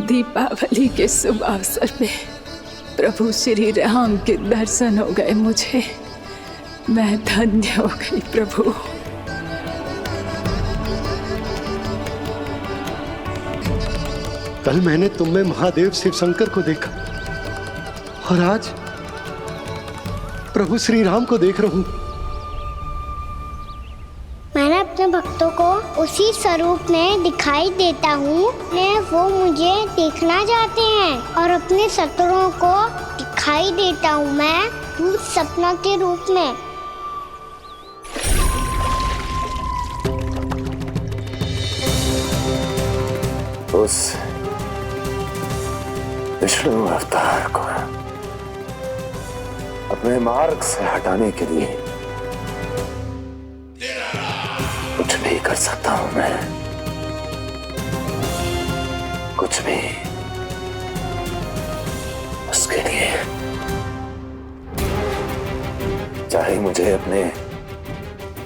दीपावली के शुभ अवसर पे प्रभु श्री राम के दर्शन हो गए मुझे। मैं धन्य हो गई प्रभु। कल मैंने तुम में महादेव शिव शंकर को देखा और आज प्रभु श्री राम को देख रहा हूं। मैंने अपने भक्तों को उसी स्वरूप में दिखाई देता हूँ। वो मुझे देखना चाहते हैं और अपने शत्रुओं को दिखाई देता हूँ मैं भूत सपना के रूप में। उस विष्णु अवतार को अपने मार्ग से हटाने के लिए कुछ भी कर सकता हूं मैं, कुछ भी। उसके लिए चाहे मुझे अपने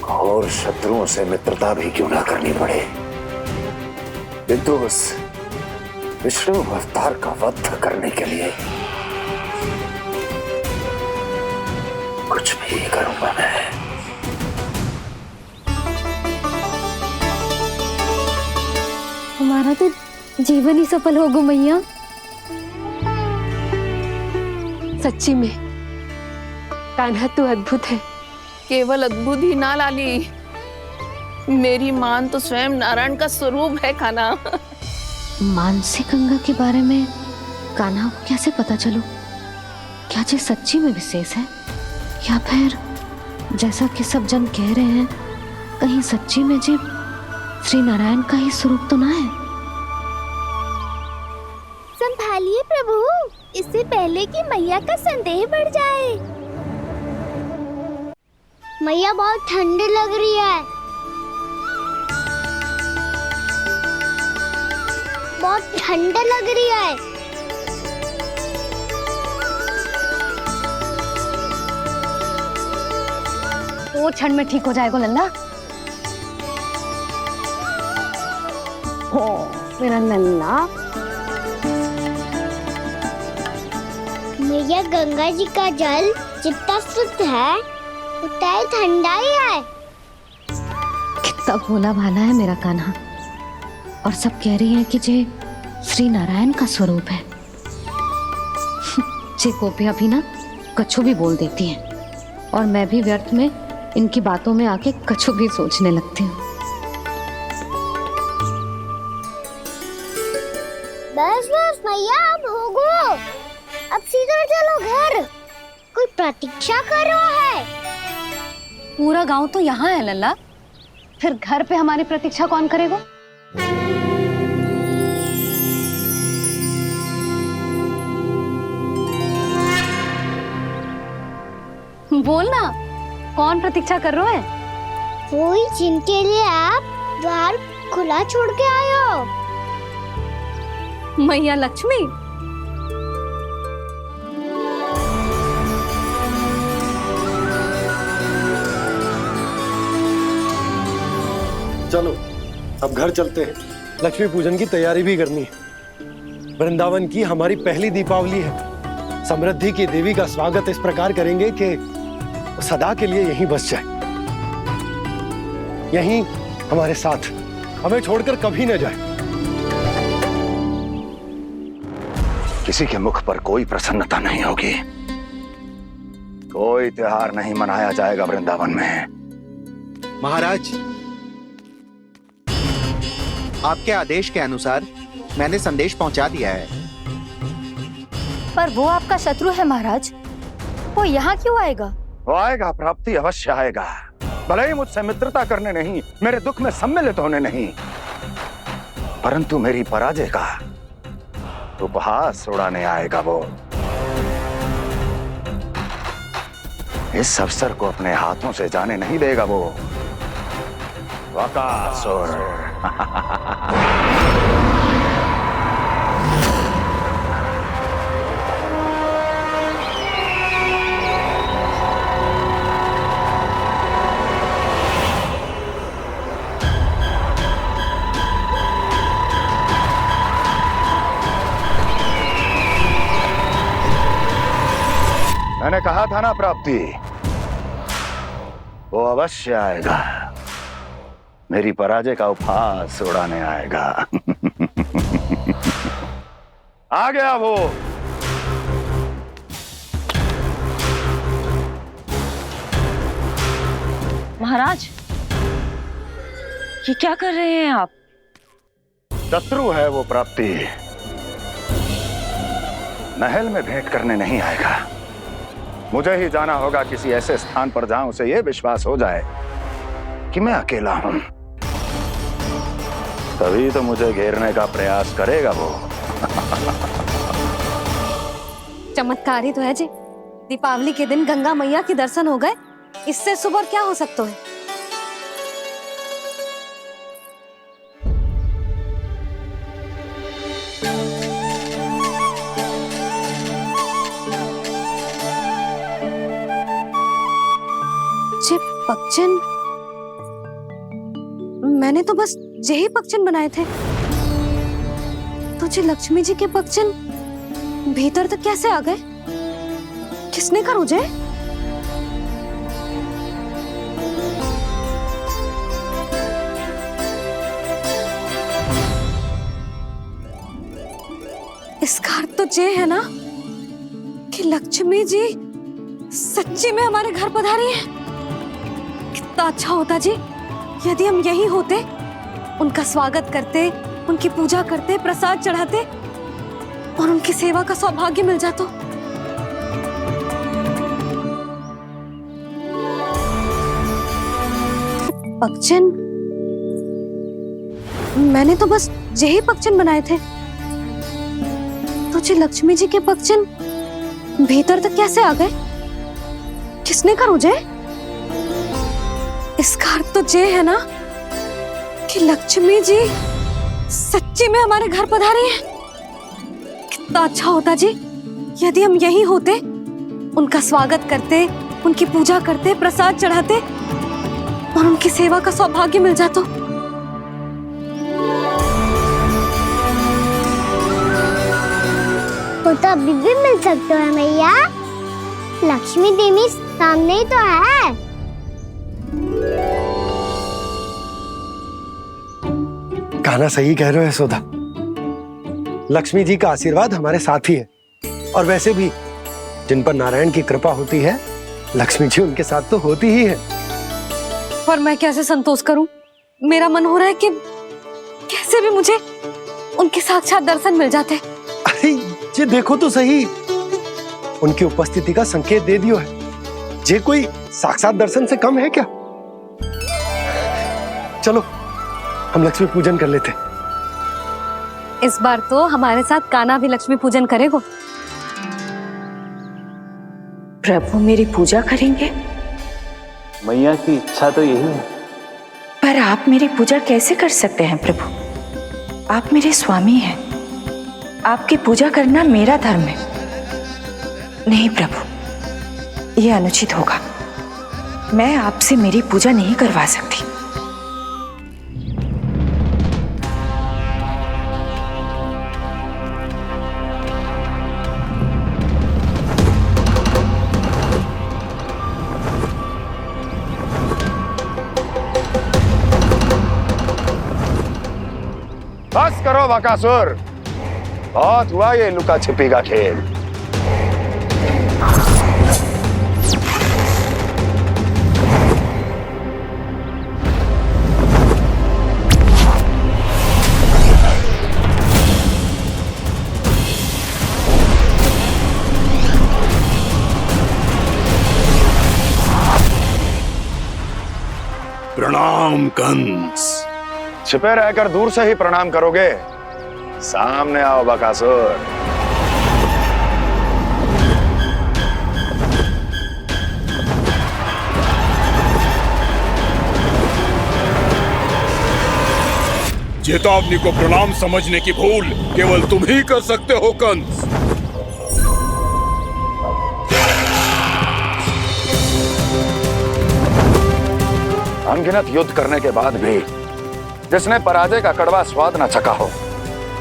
घोर शत्रुओं से मित्रता भी क्यों ना करनी पड़े, किंतु उस विष्णु अवतार का वध करने के लिए कुछ भी करूंगा मैं। हमारा तो जीवन ही सफल हो गो मैया। सच्ची में कान्हा तू अद्भुत है। केवल अद्भुत ही ना लाली, मेरी मान तो स्वयं नारायण का स्वरूप है कान्हा। मानसी गंगा के बारे में कान्हा को कैसे पता चलो? क्या ये सच्ची में विशेष है या फिर जैसा कि सब जन कह रहे हैं कहीं सच्ची में जी श्री नारायण का ही स्वरूप तो ना है? संभालिए प्रभु, इससे पहले कि मैया का संदेह बढ़ जाए। मैया बहुत ठंडी लग रही है, बहुत ठंडा लग रही है। वो ठंड में ठीक हो जाएगा लल्ला। हो मेरा लल्ला। मैया गंगा जी का जल जितना शुद्ध है उतना ही ठंडा ही है। कितना भोला भाला है मेरा कान्हा। और सब कह रही हैं कि जे श्री नारायण का स्वरूप है। जे गोपियां भी ना कछु भी बोल देती हैं और मैं भी व्यर्थ में इनकी बातों में आके कछु भी सोचने लगती हूँ। बस बस मैया, अब हो गो, अब सीधा चलो घर। कोई प्रतीक्षा कर रहा है। पूरा गांव तो यहाँ है लल्ला, फिर घर पे हमारी प्रतीक्षा कौन करेगा? बोलना, कौन प्रतीक्षा कर रहे हैं? वही जिनके लिए आप द्वार खुला छोड़ के आए हो। मैया लक्ष्मी। चलो अब घर चलते हैं, लक्ष्मी पूजन की तैयारी भी करनी है। वृंदावन की हमारी पहली दीपावली है। समृद्धि की देवी का स्वागत इस प्रकार करेंगे कि सदा के लिए यहीं बस जाए, यहीं हमारे साथ, हमें छोड़कर कभी न जाए। किसी के मुख पर कोई प्रसन्नता नहीं होगी, कोई त्योहार नहीं मनाया जाएगा वृंदावन में। महाराज, आपके आदेश के अनुसार मैंने संदेश पहुंचा दिया है। पर वो आपका शत्रु है महाराज, वो यहाँ क्यों आएगा? वो आएगा, प्राप्ति अवश्य आएगा। भले ही मुझसे मित्रता करने नहीं, मेरे दुख में सम्मिलित होने नहीं, परंतु मेरी पराजय का उपहास उड़ाने आएगा वो। इस अवसर को अपने हाथों से जाने नहीं देगा वो बकासुर। मैंने कहा था ना प्राप्ति, वो अवश्य आएगा, मेरी पराजय का उपहास उड़ाने आएगा। आ गया वो। महाराज, ये क्या कर रहे हैं आप? शत्रु है वो प्राप्ति, महल में भेंट करने नहीं आएगा। मुझे ही जाना होगा किसी ऐसे स्थान पर जहां उसे यह विश्वास हो जाए कि मैं अकेला हूं, तभी तो मुझे घेरने का प्रयास करेगा वो। चमत्कार ही तो है जी, दीपावली के दिन गंगा मैया के दर्शन हो गए, इससे शुभ और क्या हो सकता है। पक्षिन, मैंने तो बस यही पक्षिन बनाए थे, तुझे लक्ष्मी जी के पक्षिन भीतर तक कैसे आ गए? किसने कर मुझे? इसका अर्थ तो ये है ना कि लक्ष्मी जी सच्ची में हमारे घर पधारी है। कितना अच्छा होता जी यदि हम यही होते, उनका स्वागत करते, उनकी पूजा करते, प्रसाद चढ़ाते और उनकी सेवा का सौभाग्य मिल जाता। पक्षिन, मैंने तो बस यही पक्षिन बनाए थे, तुझे लक्ष्मी जी के पक्षिन भीतर तक कैसे आ गए? किसने कर मुझे? इसका अर्थ तो ये है ना कि लक्ष्मी जी सच्ची में हमारे घर पधारी है। कितना अच्छा होता जी यदि हम यही होते, उनका स्वागत करते, उनकी पूजा करते, प्रसाद चढ़ाते और उनकी सेवा का सौभाग्य मिल जाता। वो तो अभी भी मिल सकते हैं मैया, लक्ष्मी देवी सामने ही तो है। कान्हा सही कह रहे हो यशोदा, लक्ष्मी जी का आशीर्वाद हमारे साथ ही है, और वैसे भी जिन पर नारायण की कृपा होती है, लक्ष्मी जी उनके साथ तो होती ही है। पर मैं कैसे संतोष करूं? मेरा मन हो रहा है कि कैसे भी मुझे उनके साक्षात दर्शन मिल जाते। अरे ये देखो तो सही, उनकी उपस्थिति का संकेत दे दियो है। ये कोई साक्षात दर्शन से कम है क्या? चलो हम लक्ष्मी पूजन कर लेते। इस बार तो हमारे साथ कान्हा भी लक्ष्मी पूजन करेगा। प्रभु मेरी पूजा करेंगे? मैया की इच्छा तो यही है। पर आप मेरी पूजा कैसे कर सकते हैं प्रभु? आप मेरे स्वामी हैं, आपकी पूजा करना मेरा धर्म है। नहीं प्रभु, यह अनुचित होगा, मैं आपसे मेरी पूजा नहीं करवा सकती। बस करो बकासुर, बहुत हुआ ये लुका छिपी का खेल। प्रणाम कंस। छिपे रहकर दूर से ही प्रणाम करोगे? सामने आओ बकासुर। चेतावनी को प्रणाम समझने की भूल केवल तुम ही कर सकते हो कंस। अनगिनत युद्ध करने के बाद भी जिसने पराजय का कड़वा स्वाद न चखा हो,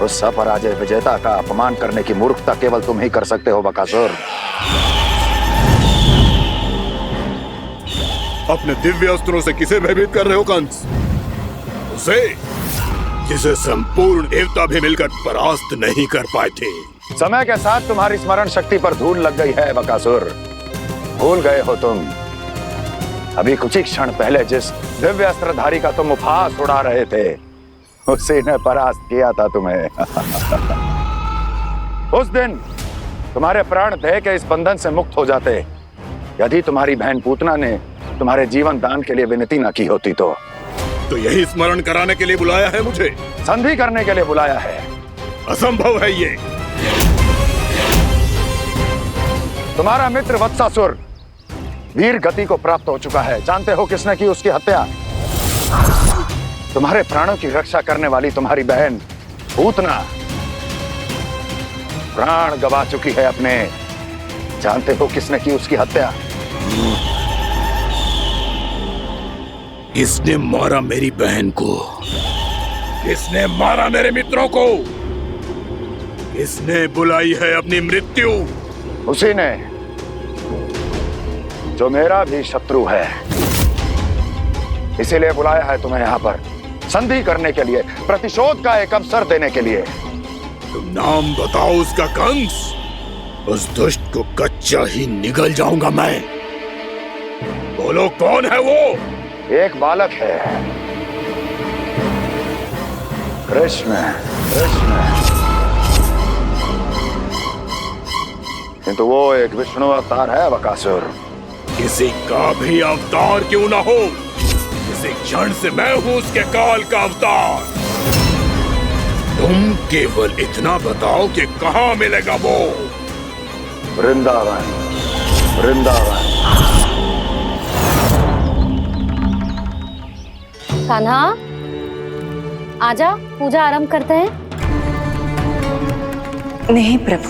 उस अपराजय विजेता का अपमान करने की मूर्खता केवल तुम ही कर सकते हो बकासुर। अपने दिव्य अस्त्रों से किसे भयभीत कर रहे हो कंस? उसे जिसे संपूर्ण देवता भी मिलकर परास्त नहीं कर पाए थे। समय के साथ तुम्हारी स्मरण शक्ति पर धूल लग गई है बकासुर। भूल गए हो तुम अभी कुछ ही क्षण पहले जिस दिव्य अस्त्रधारी का तुम उपहास उड़ा रहे थे, उसी ने परास्त किया था तुम्हें। उस दिन तुम्हारे प्राण दे के इस बंधन से मुक्त हो जाते यदि तुम्हारी बहन पूतना ने तुम्हारे जीवन दान के लिए विनती न की होती तो यही स्मरण कराने के लिए बुलाया है मुझे? संधि करने के लिए बुलाया है। असंभव है ये। तुम्हारा मित्र वत्सासुर वीर गति को प्राप्त हो चुका है। जानते हो किसने की उसकी हत्या? तुम्हारे प्राणों की रक्षा करने वाली तुम्हारी बहन पूतना प्राण गवा चुकी है अपने। जानते हो किसने की उसकी हत्या? किसने मारा मेरी बहन को? किसने मारा मेरे मित्रों को? किसने बुलाई है अपनी मृत्यु? उसी ने जो मेरा भी शत्रु है। इसीलिए बुलाया है तुम्हें यहाँ पर संधि करने के लिए, प्रतिशोध का एक अवसर देने के लिए। तुम नाम बताओ उसका कंस। उस दुष्ट को कच्चा ही निगल जाऊंगा मैं। बोलो कौन है वो? एक बालक है, कृष्ण। किंतु वो एक विष्णु अवतार है बकासुर। किसी का भी अवतार क्यों ना हो, किसी क्षण से मैं हूं उसके काल का अवतार। तुम केवल इतना बताओ कि कहां मिलेगा वो? वृंदावन। कान्हा, आजा, पूजा आरंभ करते हैं। नहीं प्रभु,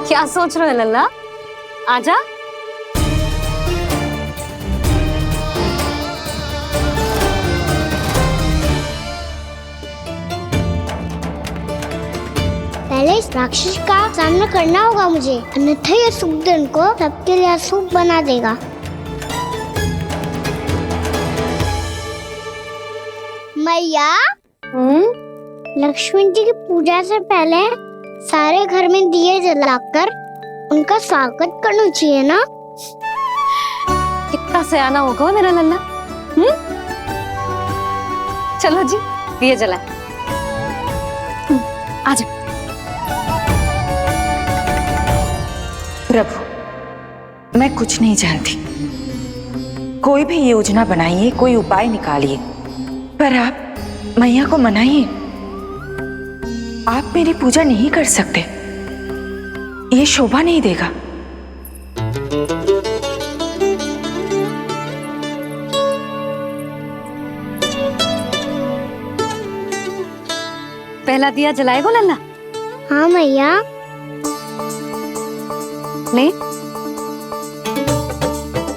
क्या सोच रहे हो लल्ला? आजा। पहले इस राक्षस का सामना करना होगा मुझे, अन्यथा ये शुभ दिन को सबके लिए अशुभ बना देगा। मैया, लक्ष्मी जी की पूजा से पहले सारे घर में दिए जलाकर उनका स्वागत करना चाहिए ना? कितना सयाना होगा मेरा लल्ला। चलो जी, दिए जलाए। आजा। प्रभु, मैं कुछ नहीं जानती। कोई भी योजना बनाइए, कोई उपाय निकालिए, पर आप मैया को मनाइए। आप मेरी पूजा नहीं कर सकते, ये शोभा नहीं देगा। पहला दिया जलाएगो लल्ला? हाँ मैया। ले,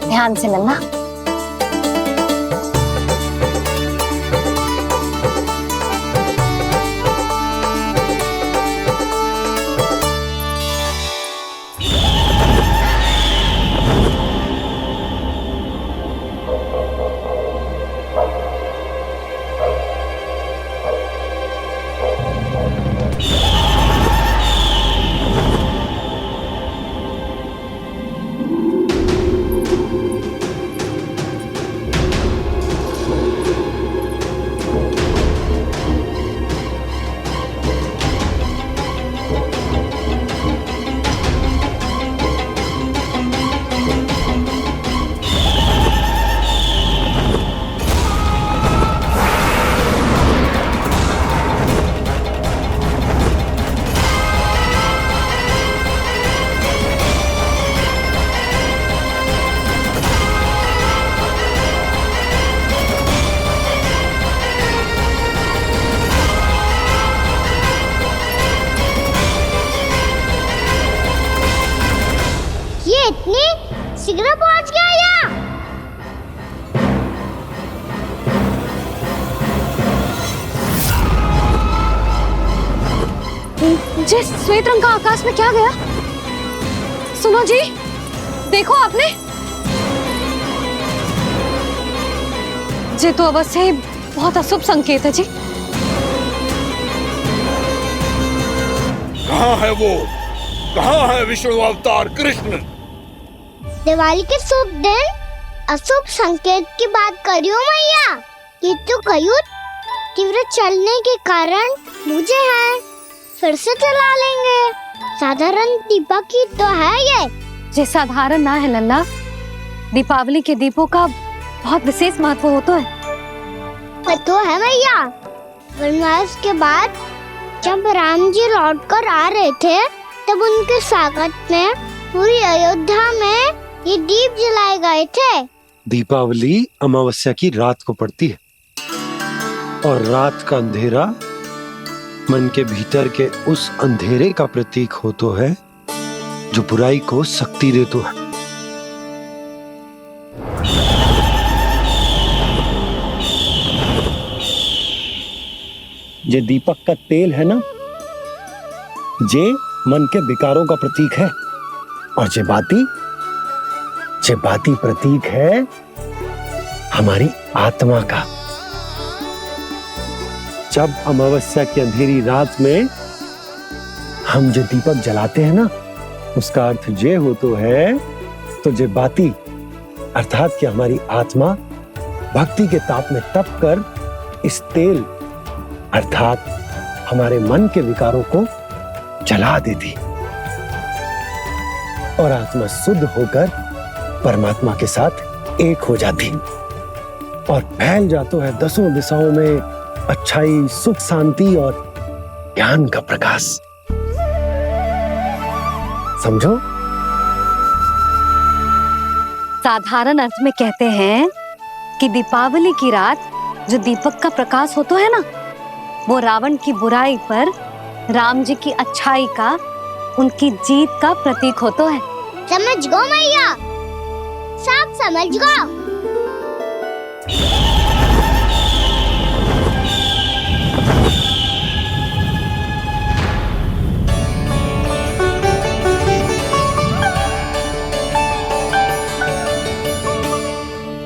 ध्यान से लल्ला। जिस श्वेत रंग का आकाश में क्या गया? सुनो जी, देखो आपने, ये तो अवश्य ही बहुत अशुभ संकेत है जी। कहाँ है वो? कहाँ है विष्णु अवतार कृष्ण? दिवाली के शुभ दिन अशुभ संकेत की बात करियो मैया। ये तो कयूर तीव्र चलने के कारण मुझे है, फिर से चला लेंगे। साधारण दीपक ही तो है ये साधारण ना है लल्ला, दीपावली के दीपों का बहुत विशेष महत्व होता है। तो है मैया, वनवास के बाद जब राम जी लौट कर आ रहे थे तब उनके स्वागत में पूरी अयोध्या में ये दीप जलाए गए थे। दीपावली अमावस्या की रात को पड़ती है और रात का अंधेरा मन के भीतर के उस अंधेरे का प्रतीक हो तो है जो बुराई को शक्ति दे तो है। ये दीपक का तेल है ना, ये मन के विकारों का प्रतीक है, और ये बाती प्रतीक है हमारी आत्मा का। जब अमावस्या की अंधेरी रात में हम जो दीपक जलाते हैं ना, उसका अर्थ ये हो तो है, तो ये बाती अर्थात कि हमारी आत्मा भक्ति के ताप में तप कर इस तेल अर्थात हमारे मन के विकारों को जला देती और आत्मा शुद्ध होकर परमात्मा के साथ एक हो जाती और फैल जाता है दसों दिशाओं में अच्छाई, सुख, शांति और ज्ञान का प्रकाश। समझो? साधारण अर्थ में कहते हैं कि दीपावली की रात जो दीपक का प्रकाश होता है ना, वो रावण की बुराई पर राम जी की अच्छाई का, उनकी जीत का प्रतीक होता है। समझ गो मैया, सब समझ गो।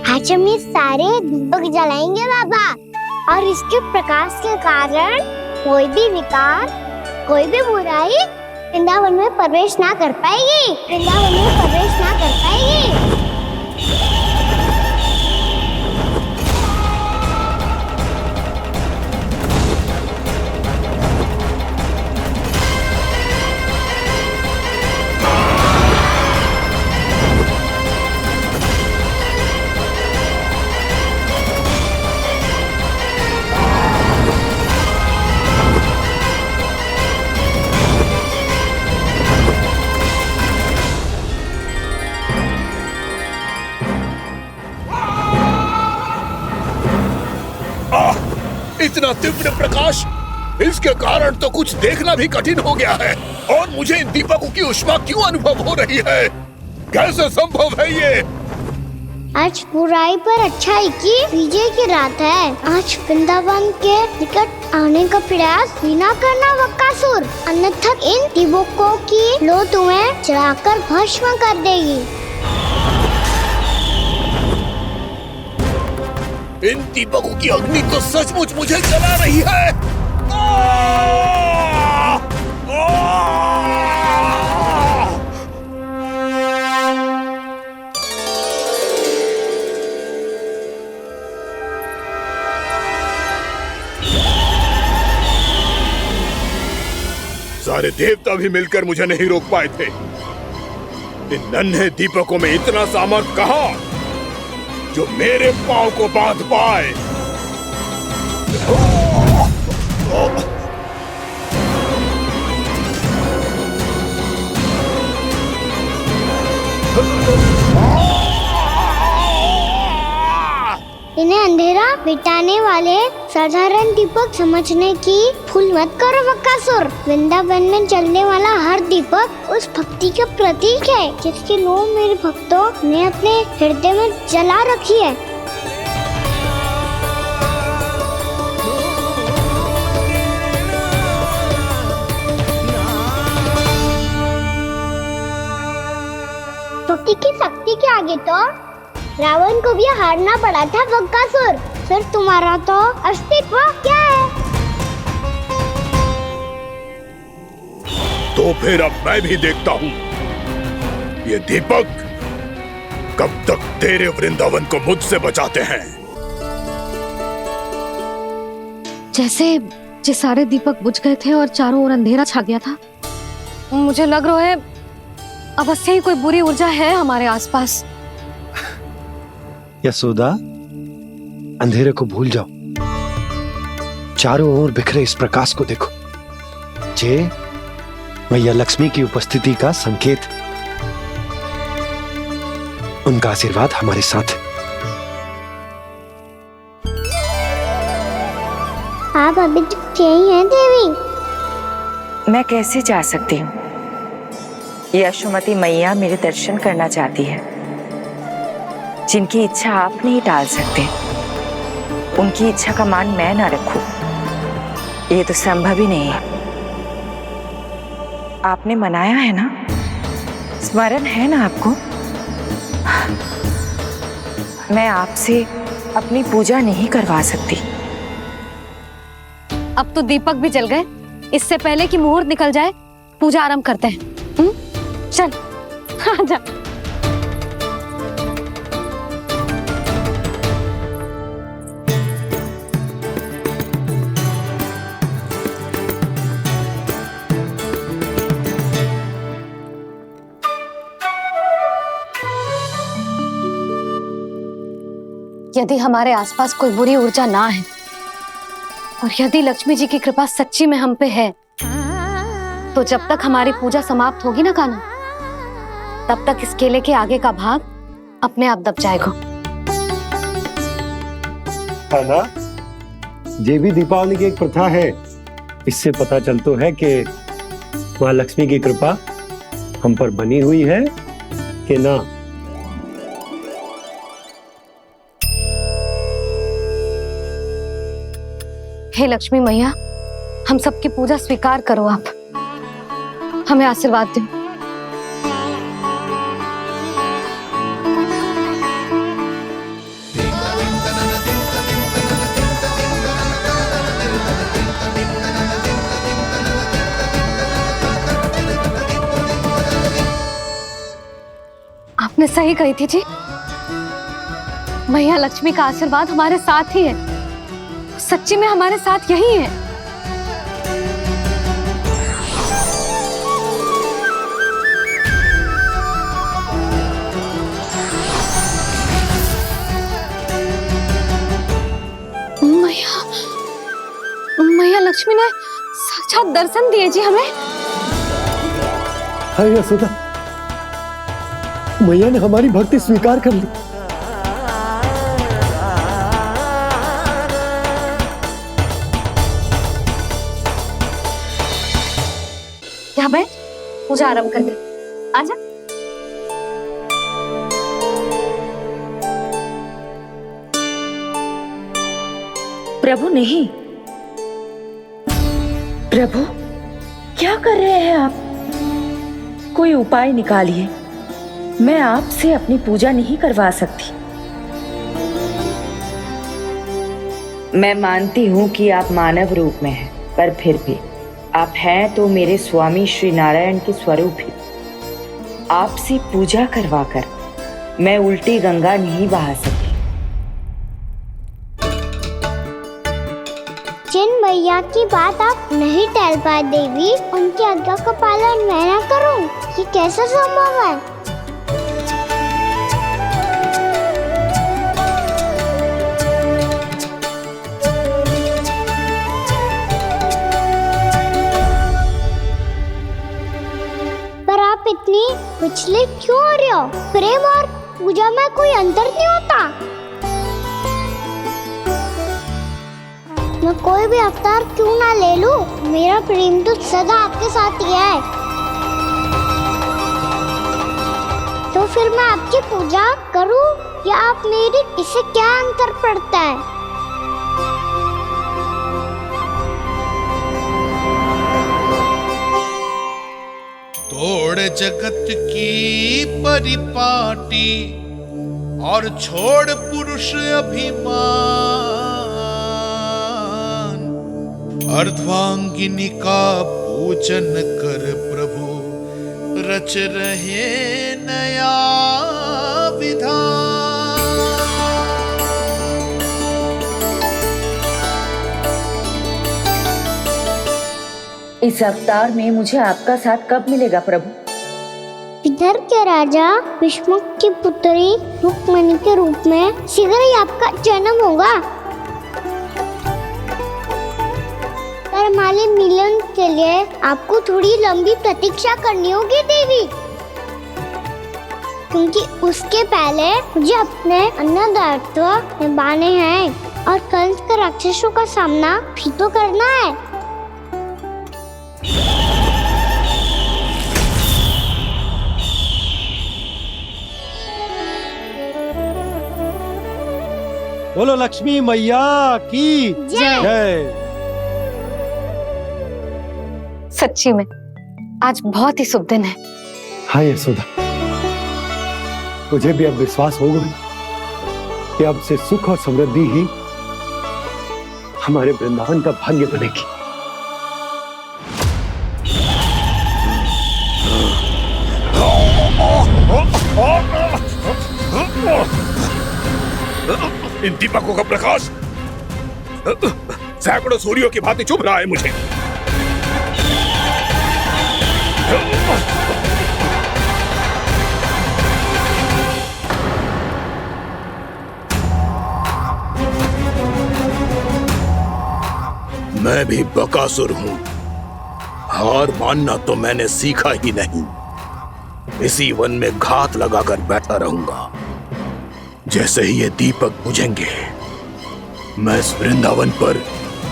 आज हम ये सारे दीपक जलाएंगे बाबा, और इसके प्रकाश के कारण कोई भी विकार, कोई भी बुराई वृंदावन में प्रवेश ना कर पाएगी, वृंदावन में प्रवेश ना कर पाएगी। इतना तीव्र प्रकाश, इसके कारण तो कुछ देखना भी कठिन हो गया है। और मुझे इन दीपकों की ऊष्मा क्यों अनुभव हो रही है? कैसे संभव है ये? आज बुराई पर अच्छाई की विजय की रात है। आज वृंदावन के निकट आने का प्रयास भी ना करना बकासुर, अन्यथा इन दीपकों की लो तुम्हें जलाकर भस्म कर देगी। इन दीपकों की अग्नि तो सचमुच मुझे जला रही है। सारे देवता भी मिलकर मुझे नहीं रोक पाए थे। इन नन्हे दीपकों में इतना सामर्थ्य कहां जो मेरे पांव को बांध पाए। इन्हें अंधेरा मिटाने वाले साधारण दीपक समझने की भूल मत करो बकासुर। वृंदावन में जलने वाला हर दीपक उस भक्ति का प्रतीक है जिसकी लो मेरे भक्तों ने अपने हृदय में जला रखी है। शक्ति की शक्ति के आगे तो रावण को भी हारना पड़ा था बकासुर। फिर तुम्हारा तो अस्तित्व क्या है? तो फिर अब मैं भी देखता हूँ ये दीपक कब तक तेरे वृंदावन को मुझसे बचाते हैं। जैसे ये सारे दीपक बुझ गए थे और चारों ओर अंधेरा छा गया था, मुझे लग रहा है अवश्य ही कोई बुरी ऊर्जा है हमारे आसपास। यशोदा, अंधेरे को भूल जाओ, चारों ओर बिखरे इस प्रकाश को देखो। जे मैया लक्ष्मी की उपस्थिति का संकेत, उनका आशीर्वाद हमारे साथ है। आप अभी तक यही हैं देवी? मैं कैसे जा सकती हूँ? यशोमती मैया मेरे दर्शन करना चाहती है। जिनकी इच्छा आप नहीं टाल सकते, उनकी इच्छा का मान मैं ना रखूं, ये तो संभव ही नहीं है। आपने मनाया है ना, स्मरण है ना आपको? मैं आपसे अपनी पूजा नहीं करवा सकती। अब तो दीपक भी जल गए, इससे पहले कि मुहूर्त निकल जाए पूजा आरंभ करते हैं। चल आजा। यदि हमारे आसपास कोई बुरी ऊर्जा ना है और यदि लक्ष्मी जी की कृपा सच्ची में हम पे है, तो जब तक हमारी पूजा समाप्त होगी ना कान्हा, तब तक इस केले के आगे का भाग अपने आप दब जाएगा। ना, ये भी दीपावली की एक प्रथा है। इससे पता चलता है कि माँ लक्ष्मी की कृपा हम पर बनी हुई है कि ना। हे लक्ष्मी मैया, हम सबकी पूजा स्वीकार करो, आप हमें आशीर्वाद दो। आपने सही कही थी जी, मैया लक्ष्मी का आशीर्वाद हमारे साथ ही है, सच्ची में हमारे साथ यही है। मैया लक्ष्मी ने साक्षात दर्शन दिए जी हमें। हाय यशोदा, मैया ने हमारी भक्ति स्वीकार कर ली। क्या बैठ, पूजा आरंभ कर दे। आजा। प्रभु नहीं, प्रभु क्या कर रहे हैं आप? कोई उपाय निकालिए, मैं आपसे अपनी पूजा नहीं करवा सकती। मैं मानती हूँ कि आप मानव रूप में हैं, पर फिर भी आप हैं तो मेरे स्वामी श्री नारायण के स्वरूप ही। आपसे पूजा करवाकर मैं उल्टी गंगा नहीं बहा सकती। जिन मैया की बात आप नहीं टाल पाए देवी, उनकी आज्ञा का पालन मैं ना करूं, ये कैसे संभव है? पर आप इतनी विचलित क्यों हो रहे हो? प्रेम और पूजा में कोई अंतर नहीं होता। मैं कोई भी अवतार क्यों ना ले लूं, मेरा प्रेम तो सदा आपके साथ ही है। तो फिर मैं आपकी पूजा करूं या आप मेरी, इससे क्या अंतर पड़ता है? तो छोड़ जगत की परिपाटी और छोड़ पुरुष अभिमान, अर्धांगिनी का पूजन कर प्रभु रच रहे नया विधान। इस अवतार में मुझे आपका साथ कब मिलेगा प्रभु? इधर के राजा विष्णु की पुत्री रुक्मणी के रूप में शीघ्र ही आपका जन्म होगा। पर हमारे मिलन के लिए आपको थोड़ी लंबी प्रतीक्षा करनी होगी देवी, क्योंकि उसके पहले मुझे अपने अन्य दायित्व निभाने हैं और कंस के राक्षसों का सामना भी तो करना है। बोलो लक्ष्मी मैया की जय। सच्ची में आज बहुत ही शुभ दिन है। हाँ यशोदा, मुझे भी अब विश्वास हो गया कि अब से सुख और समृद्धि ही हमारे वृंदावन का भाग्य बनेगी। इन दीपकों का प्रकाश सैकड़ों सूर्यों की भांति चुभ रहा है मुझे। मैं भी बकासुर हूं, हार मानना तो मैंने सीखा ही नहीं। इसी वन में घात लगाकर बैठा रहूंगा। जैसे ही ये दीपक बुझेंगे, मैं इस वृंदावन पर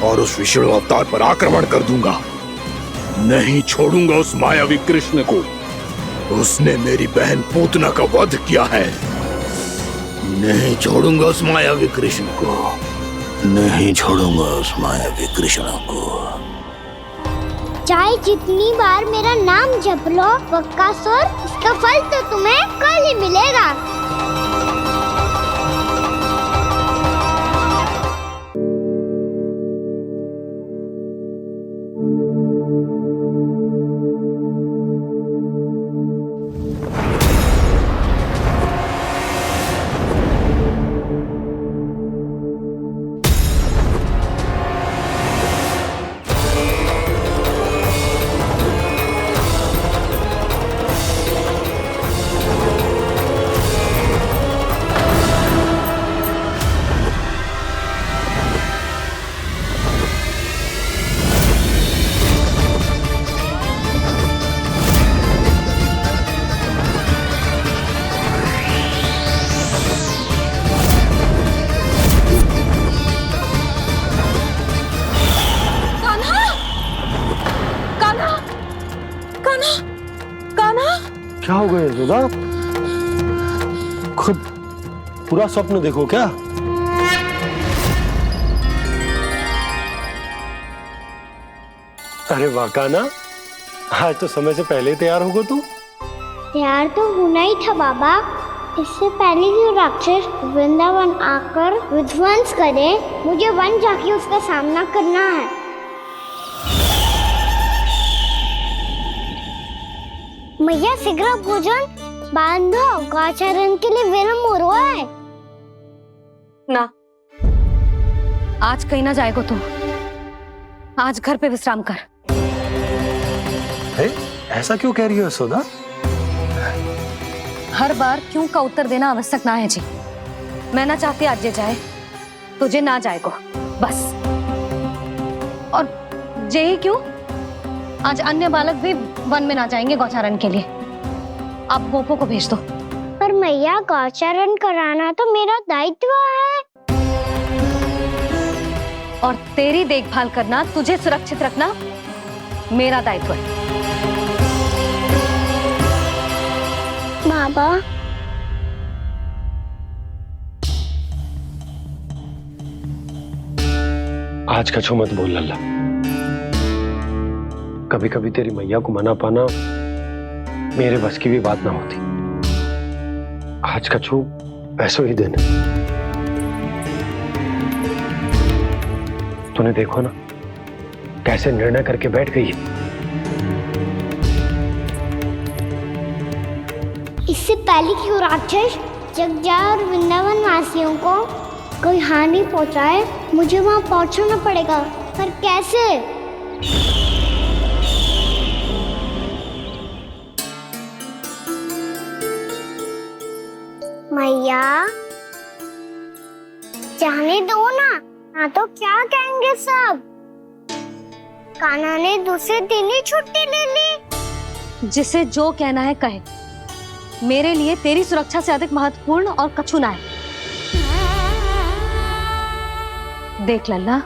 और उस विष्णु अवतार पर आक्रमण कर दूंगा। नहीं छोड़ूंगा उस मायावी कृष्ण को। उसने मेरी बहन पूतना का वध किया है। नहीं छोड़ूंगा उस मायावी कृष्ण को। नहीं छोड़ूंगा उस मायावी कृष्ण को। चाहे जितनी बार मेरा नाम जप लो बकासुर, इसका फल तो तुम्हें कल ही मिलेगा। क्या हो गया यशोदा? खुद पूरा स्वप्न देखो क्या? अरे वाह कान्हा, आज तो समय से पहले तैयार होगा तू। तैयार तो होना ही था बाबा। इससे पहले कि राक्षस वृंदावन आकर विध्वंस करे, मुझे वन जाके उसका सामना करना है। मैया शीघ्र भोजन बांधो, गौचरण के लिए विलंब हो रहा है। ना, आज कहीं ना जाएगा तू। आज घर पे विश्राम कर। ऐसा क्यों कह रही हो यशोदा? हर बार क्यों का उत्तर देना आवश्यक ना है जी। मैं ना चाहती आज ये जाए, तुझे ना जाएगा बस। और यही क्यों, आज अन्य बालक भी वन में ना जाएंगे गौचारण के लिए। आप गोपो को भेज दो। पर मैया गौचारण कराना तो मेरा दायित्व है। और तेरी देखभाल करना, तुझे सुरक्षित रखना मेरा दायित्व है। बाबा, आज कछु मत बोल लल्ला। कभी कभी तेरी मैया को मना पाना मेरे बस की भी बात ना होती। आज का छू ऐसो ही दिन है। तूने देखो ना कैसे निर्णय करके बैठ गई है। इससे पहले कि वो राक्षस जगजाय और वृंदावन वासियों को कोई हानि पहुंचाए, मुझे वहां पहुंचना पड़ेगा। पर कैसे? मैया जाने दो ना तो क्या कहेंगे सब। कान्हा ने दूसरे दिन ही छुट्टी ले ली। जिसे जो कहना है कहे, मेरे लिए तेरी सुरक्षा से अधिक महत्वपूर्ण और कछु ना है। देख लल्ला,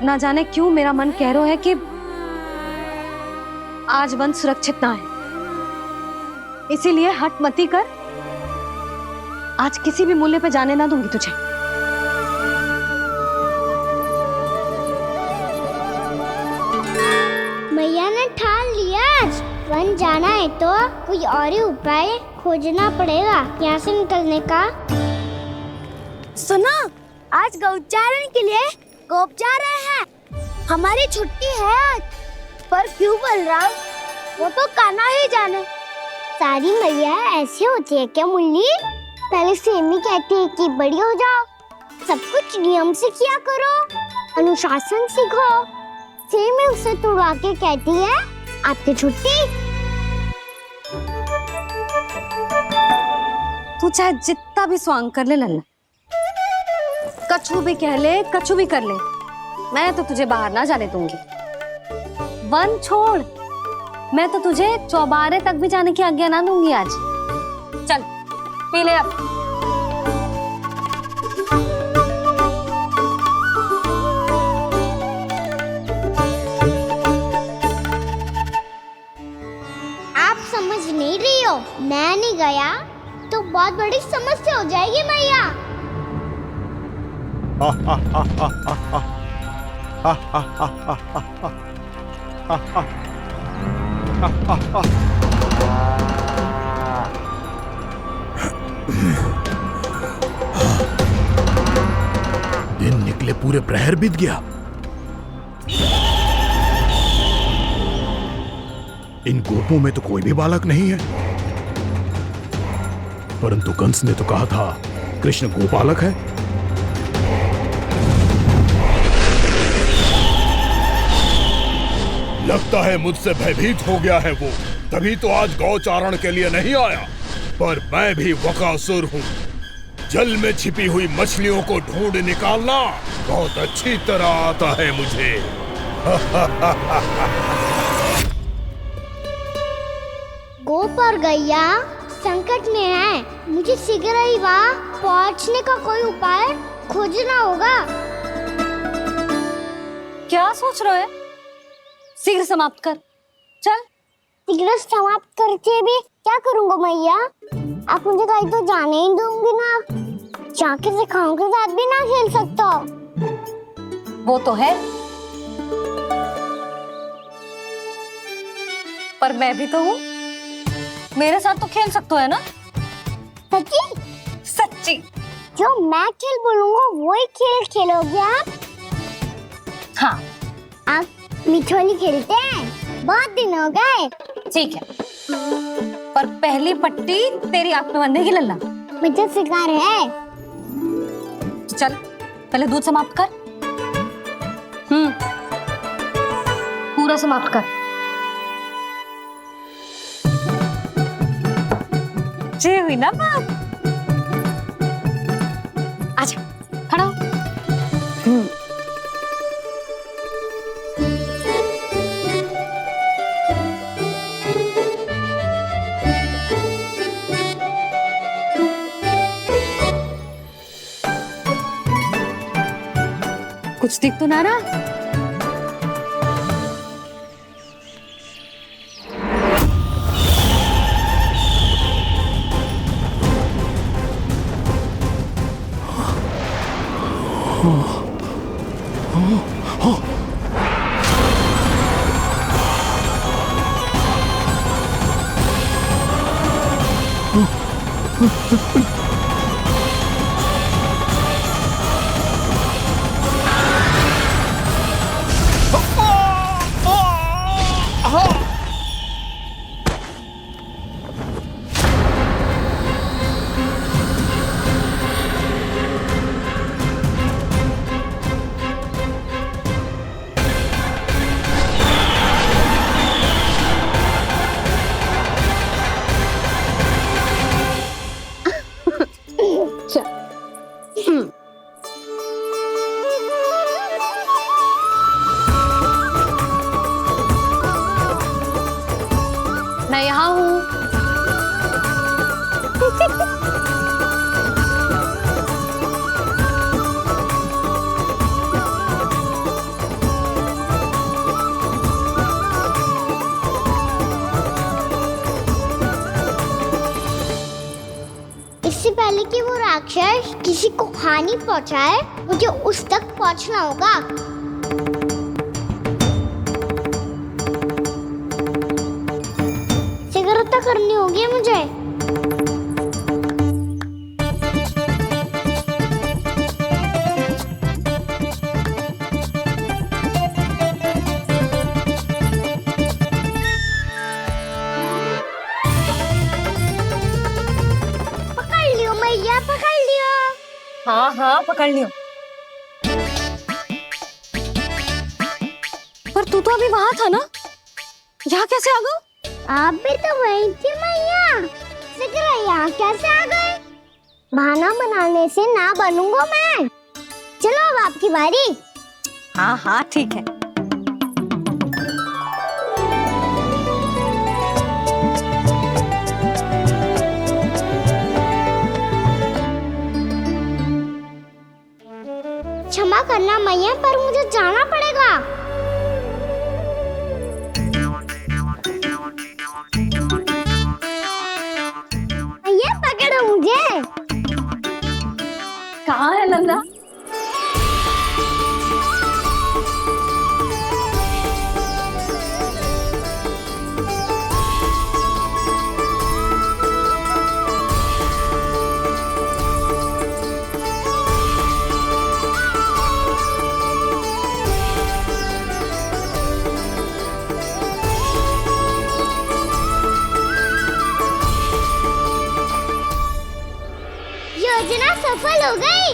ना जाने क्यों मेरा मन कह रहा है कि आज वन सुरक्षित ना है, इसीलिए हट मती कर। आज किसी भी मूल्य पे जाने ना दूंगी तुझे। मैया ने ठान लिया, आज वन जाना है तो कोई और ही उपाय खोजना पड़ेगा यहाँ से निकलने का। सुनो, आज गौचारण के लिए गोप जा रहे हैं। हमारी छुट्टी है आज। पर क्यों बलराम? वो तो कान्हा ही जाने। सारी मैया ऐसी होती है क्या मुल्ली? पहले सेमी कहती है कि बड़ी हो जाओ, सब कुछ नियम से किया करो, अनुशासन सीखो। सेमी उसे तुड़वा के कहती है आपकी छुट्टी। तू चाहे जितना भी स्वांग कर ले लल्ला, कछु भी कह ले, कछु भी कर ले, मैं तो तुझे बाहर ना जाने दूंगी। वन छोड़, मैं तो तुझे चौबारे तक भी जाने की आज्ञा ना दूंगी आज। चल पी ले अब। आप समझ नहीं रही हो, मैं नहीं गया तो बहुत बड़ी समस्या हो जाएगी मैया। दिन निकले पूरे प्रहर बीत गया। इन गोपों में तो कोई भी बालक नहीं है, परंतु कंस ने तो कहा था कृष्ण गोपालक है। लगता है मुझसे भयभीत हो गया है वो, तभी तो आज गौचारण के लिए नहीं आया। पर मैं भी वकासुर हूँ, जल में छिपी हुई मछलियों को ढूंढ निकालना बहुत अच्छी तरह आता है मुझे। गोप और गैया संकट में है, मुझे शीघ्र ही वहाँ पहुँचने का कोई उपाय खोजना होगा। क्या सोच रहे हो? शीघ्र समाप्त कर, चल। शीघ्र समाप्त करके भी क्या करूँगा मैया? आप मुझे कहीं तो जाने ही दूंगी ना। जाके सिखाओं के साथ भी ना खेल सकता। वो तो है, पर मैं भी तो हूँ, मेरे साथ तो खेल सकते हो है ना? सच्ची? सच्ची। जो मैं खेल बोलूँगा वही खेल खेलोगे आप? हाँ। आप मिठोली खेलते हैं? बहुत दिन हो गए। ठीक है, पर पहली पट्टी तेरी आंख में बंधेगी लल्ला। मुझे शिकार है। चल पहले दूध समाप्त कर। पूरा समाप्त कर। जे हुई ना बात। आजा, खड़ा हो। कुछ दिख तो ना रहा? किसी को हानि पहुंचाए, मुझे उस तक पहुंचना होगा। सिगरेट करनी होगी मुझे। पकड़ लियो मैया, पकड़ लियो। हाँ हाँ पकड़ लियो। पर तू तो अभी वहां था ना, यहाँ कैसे आ गया? आप भी तो वही थी मैया, सिगरा यहाँ कैसे आ गए? बहाना बनाने से ना बनूंगा मैं। चलो अब आपकी बारी। हाँ हाँ ठीक है। क्षमा करना मैया, पर मुझे जाना पड़ेगा। मैया पकड़ो मुझे। कहाँ है नंदा? योजना सफल हो गई।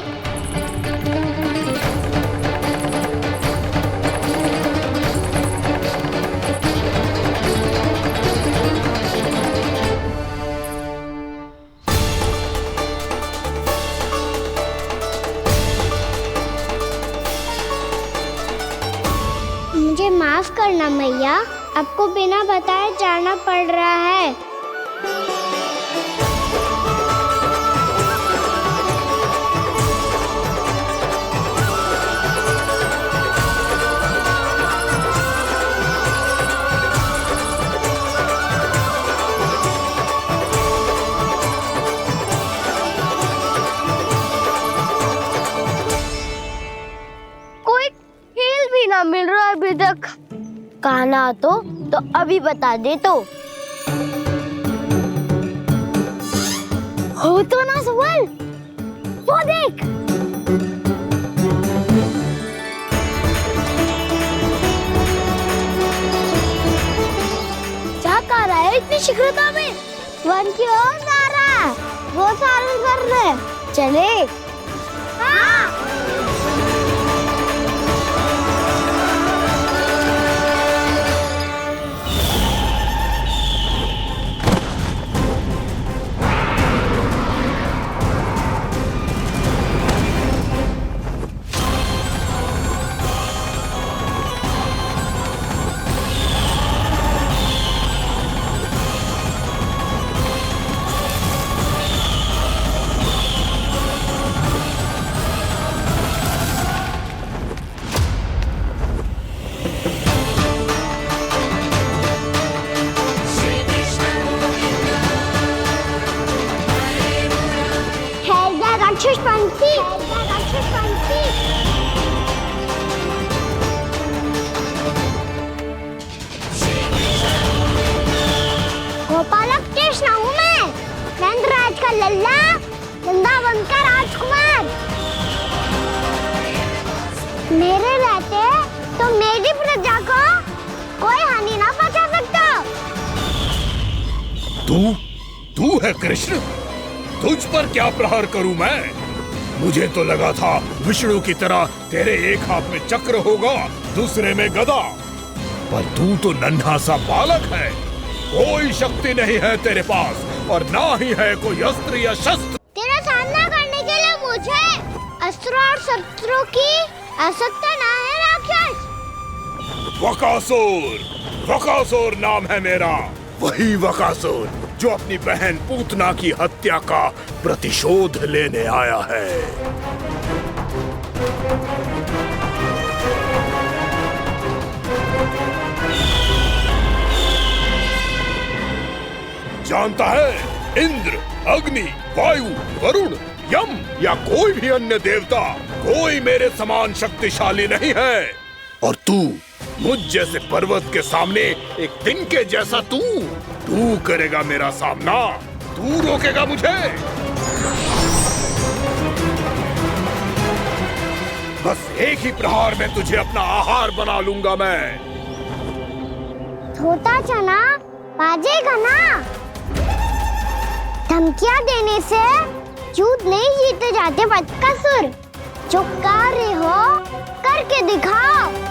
मुझे माफ करना मैया, आपको बिना बताए जाना पड़ रहा है। कोई खेल भी ना मिल रहा अभी तक। कहना तो अभी बता दे तो। हो तो ना सवाल, वो देख। क्या कर रहा है इतनी शीघ्रता में? वन की ओर जा रहा है, वो सारे कर रहे। चले। हाँ। राक्षस पंछी, राक्षस पंछी। गोपालक कृष्ण हूँ मैं, नंदराज का लल्ला, वृंदावन का राजकुमार। मेरे रहते तो मेरी प्रजा को कोई हानि ना पहुंचा सकता। तू है कृष्ण? तुझ पर क्या प्रहार करूं मैं? मुझे तो लगा था विष्णु की तरह तेरे एक हाथ में चक्र होगा, दूसरे में गदा, पर तू तो नन्हा सा बालक है। कोई शक्ति नहीं है तेरे पास और ना ही है कोई अस्त्र या शस्त्र। तेरा सामना करने के लिए मुझे अस्त्र और शस्त्रों की आवश्यकता ना है राक्षस। वकासुर, वकासुर नाम है मेरा, वही वकासुर जो अपनी बहन पूतना की हत्या का प्रतिशोध लेने आया है। जानता है, इंद्र, अग्नि, वायु, वरुण यम या कोई भी अन्य देवता, कोई मेरे समान शक्तिशाली नहीं है। और तू, मुझ जैसे पर्वत के सामने एक तिनके जैसा तू करेगा मेरा सामना? तू रोकेगा मुझे? बस एक ही प्रहार में तुझे अपना आहार बना लूंगा मैं। छोटा चना बाजेगा ना? धमकियां देने से युद्ध नहीं जीते जाते बदकसूर। जो कार्य हो करके दिखाओ।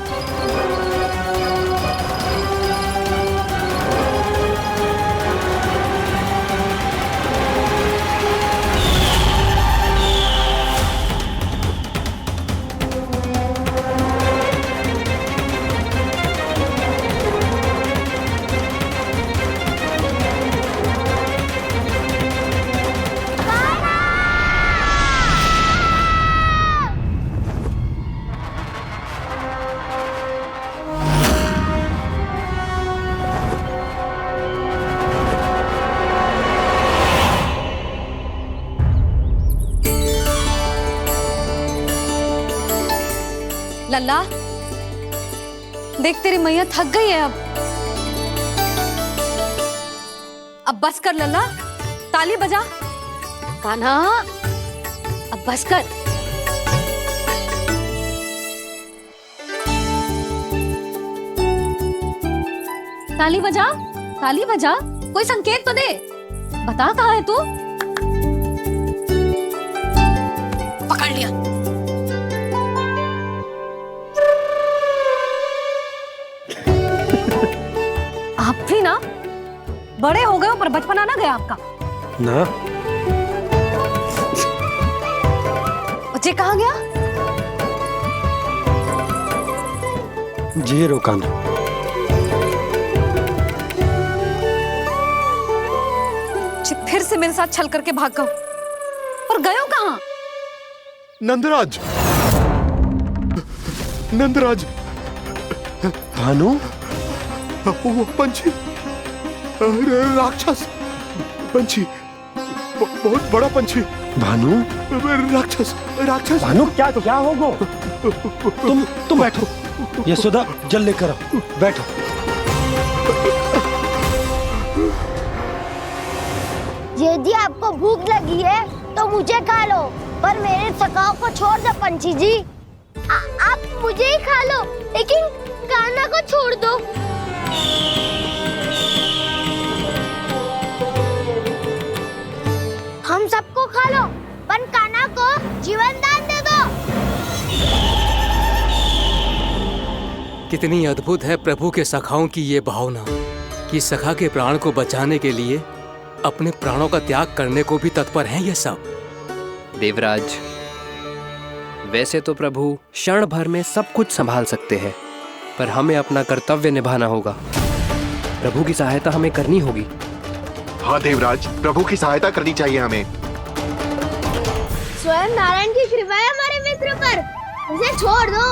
लल्ला, देख तेरी मैया थक गई है अब बस कर लल्ला, ताली बजा। कान्हा, अब बस कर। ताली बजा, ताली बजा, कोई संकेत तो दे, बता कहाँ है तू? पकड़ लिया। आप भी ना बड़े हो गए हो पर बचपना ना गया आपका ना। बच्चे कहाँ गया? जी रोकान। फिर से मेरे साथ छल करके भाग गए और गए हो कहाँ? नंदराज, नंदराज। भानु, वो पंछी, राक्षस पंछी, बहुत बड़ा पंछी। भानु, राक्षस, राक्षस। भानु, क्या होगा? तुम बैठो, यशोदा जल लेकर आओ, बैठो। यदि आपको भूख लगी है तो मुझे खा लो, पर मेरे सखाओं को छोड़ दो पंछी जी। आप मुझे ही खा लो, लेकिन कान्हा को छोड़ दो। हम सबको खा लो, पर कान्हा को जीवन दान दे दो। कितनी अद्भुत है प्रभु के सखाओं की ये भावना कि सखा के प्राण को बचाने के लिए अपने प्राणों का त्याग करने को भी तत्पर हैं ये सब। देवराज, वैसे तो प्रभु क्षण भर में सब कुछ संभाल सकते हैं, पर हमें अपना कर्तव्य निभाना होगा। प्रभु की सहायता हमें करनी होगी। हाँ देवराज, प्रभु की सहायता करनी चाहिए हमें। स्वयं नारायण की कृपा है हमारे मित्र पर, उसे छोड़ दो,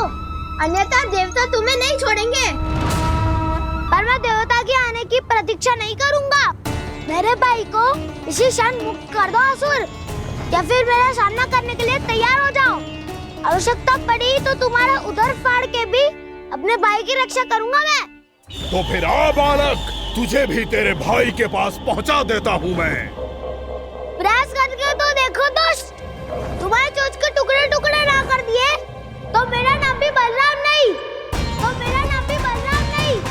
अन्यथा देवता तुम्हें नहीं छोड़ेंगे। पर मैं देवता के आने की प्रतीक्षा नहीं करूंगा। मेरे भाई को इसी क्षण मुक्त कर दो असुर, या फिर मेरा सामना करने के लिए तैयार हो जाओ। आवश्यकता पड़ी तो तुम्हारा उदर फाड़ के भी अपने भाई की रक्षा करूंगा मैं। तो फिर आ बालक, तुझे भी तेरे भाई के पास पहुंचा देता हूँ मैं। प्रयास करके तो देखो दोस्त, तुम्हारे चोंच के टुकड़े टुकड़े ना कर दिए तो मेरा नाम भी बलराम नहीं, तो मेरा नाम भी बलराम नहीं।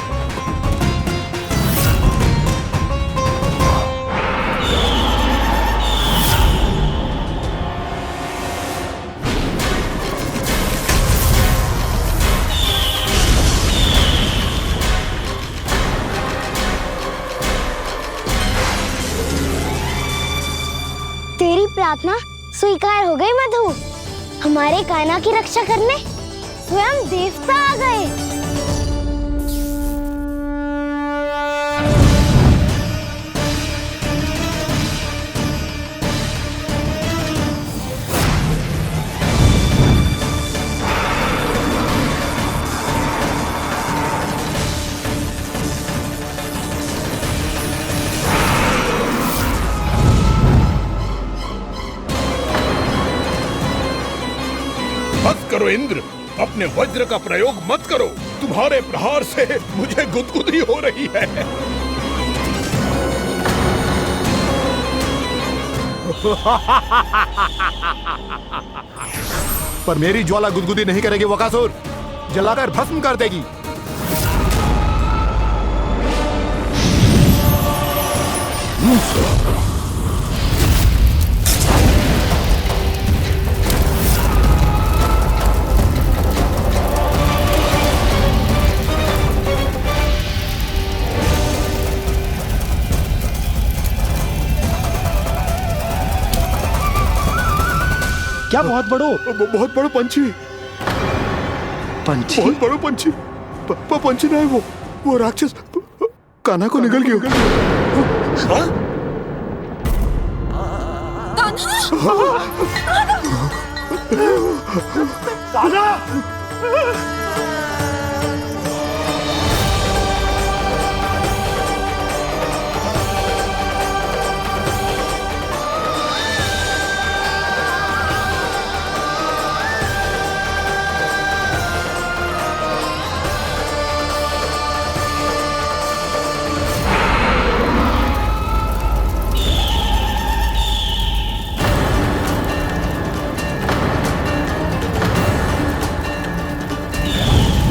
तेरी प्रार्थना स्वीकार हो गई मधु। हमारे कान्हा की रक्षा करने स्वयं देवता आ गए। बस करो इंद्र, अपने वज्र का प्रयोग मत करो। तुम्हारे प्रहार से मुझे गुदगुदी हो रही है। पर मेरी ज्वाला गुदगुदी नहीं करेगी बकासुर, जलाकर भस्म कर देगी। क्या बहुत बड़ो पंछी। पंछी? बहुत बड़ो पंछी। पंछी ना है वो राक्षस कान्हा को निगल गया। कान्हा!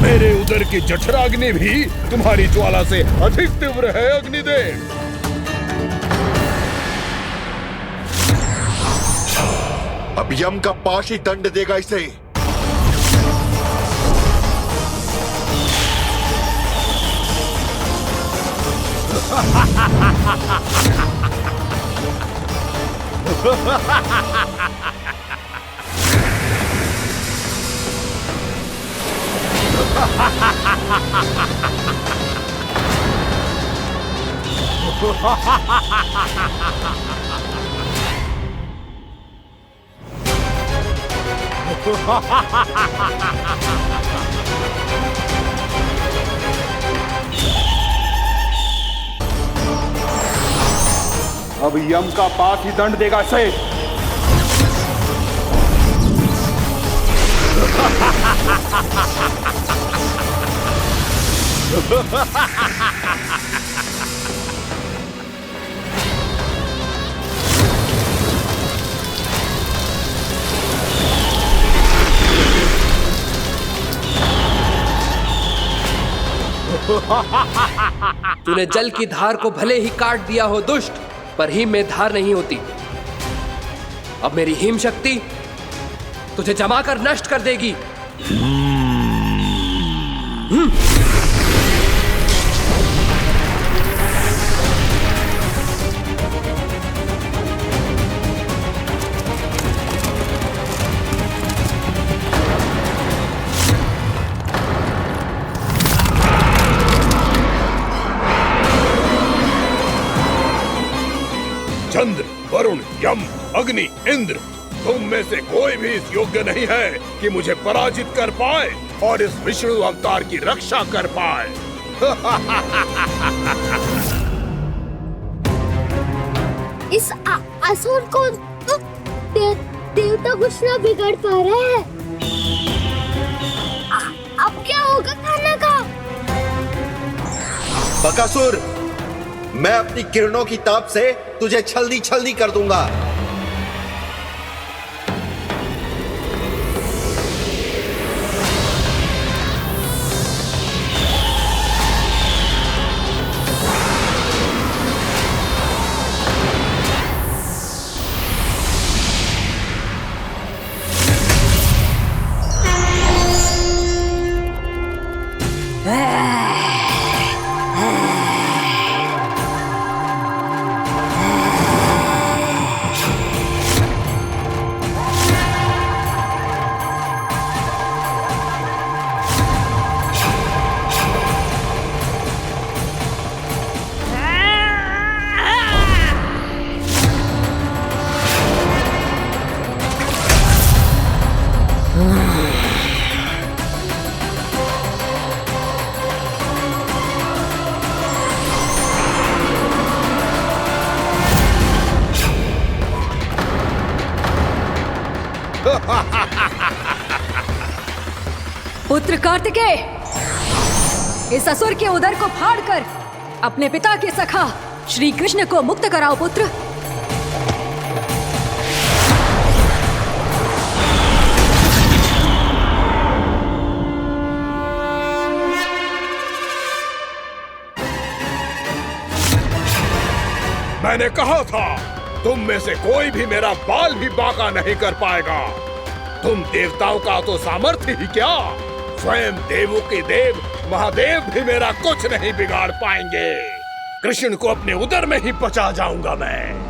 मेरे उदर की जठराग्नि भी तुम्हारी ज्वाला से अधिक तीव्र है अग्निदेव। अब यम का पाश ही दंड देगा इसे। अब यम का पास ही दंड देगा इसे। तूने जल की धार को भले ही काट दिया हो दुष्ट, पर हिम में धार नहीं होती। अब मेरी हिम शक्ति तुझे जमाकर नष्ट कर देगी। चंद्र, वरुण, यम, अग्नि, इंद्र, तुम में से कोई भी इस योग्य नहीं है कि मुझे पराजित कर पाए और इस विष्णु अवतार की रक्षा कर पाए। इस असुर को देवता कुछ ना बिगाड़ पा रहे हैं। अब क्या होगा कान्हा का? बकासुर, मैं अपनी किरणों की ताप से तुझे छलनी छलनी कर दूंगा। पुत्र कार्तिकेय, इस असुर के उदर को फाड़कर अपने पिता के सखा श्री कृष्ण को मुक्त कराओ पुत्र। मैंने कहा था तुम में से कोई भी मेरा बाल भी बांका नहीं कर पाएगा। तुम देवताओं का तो सामर्थ्य ही क्या, स्वयं देवों के देव महादेव भी मेरा कुछ नहीं बिगाड़ पाएंगे। कृष्ण को अपने उदर में ही पचा जाऊंगा मैं।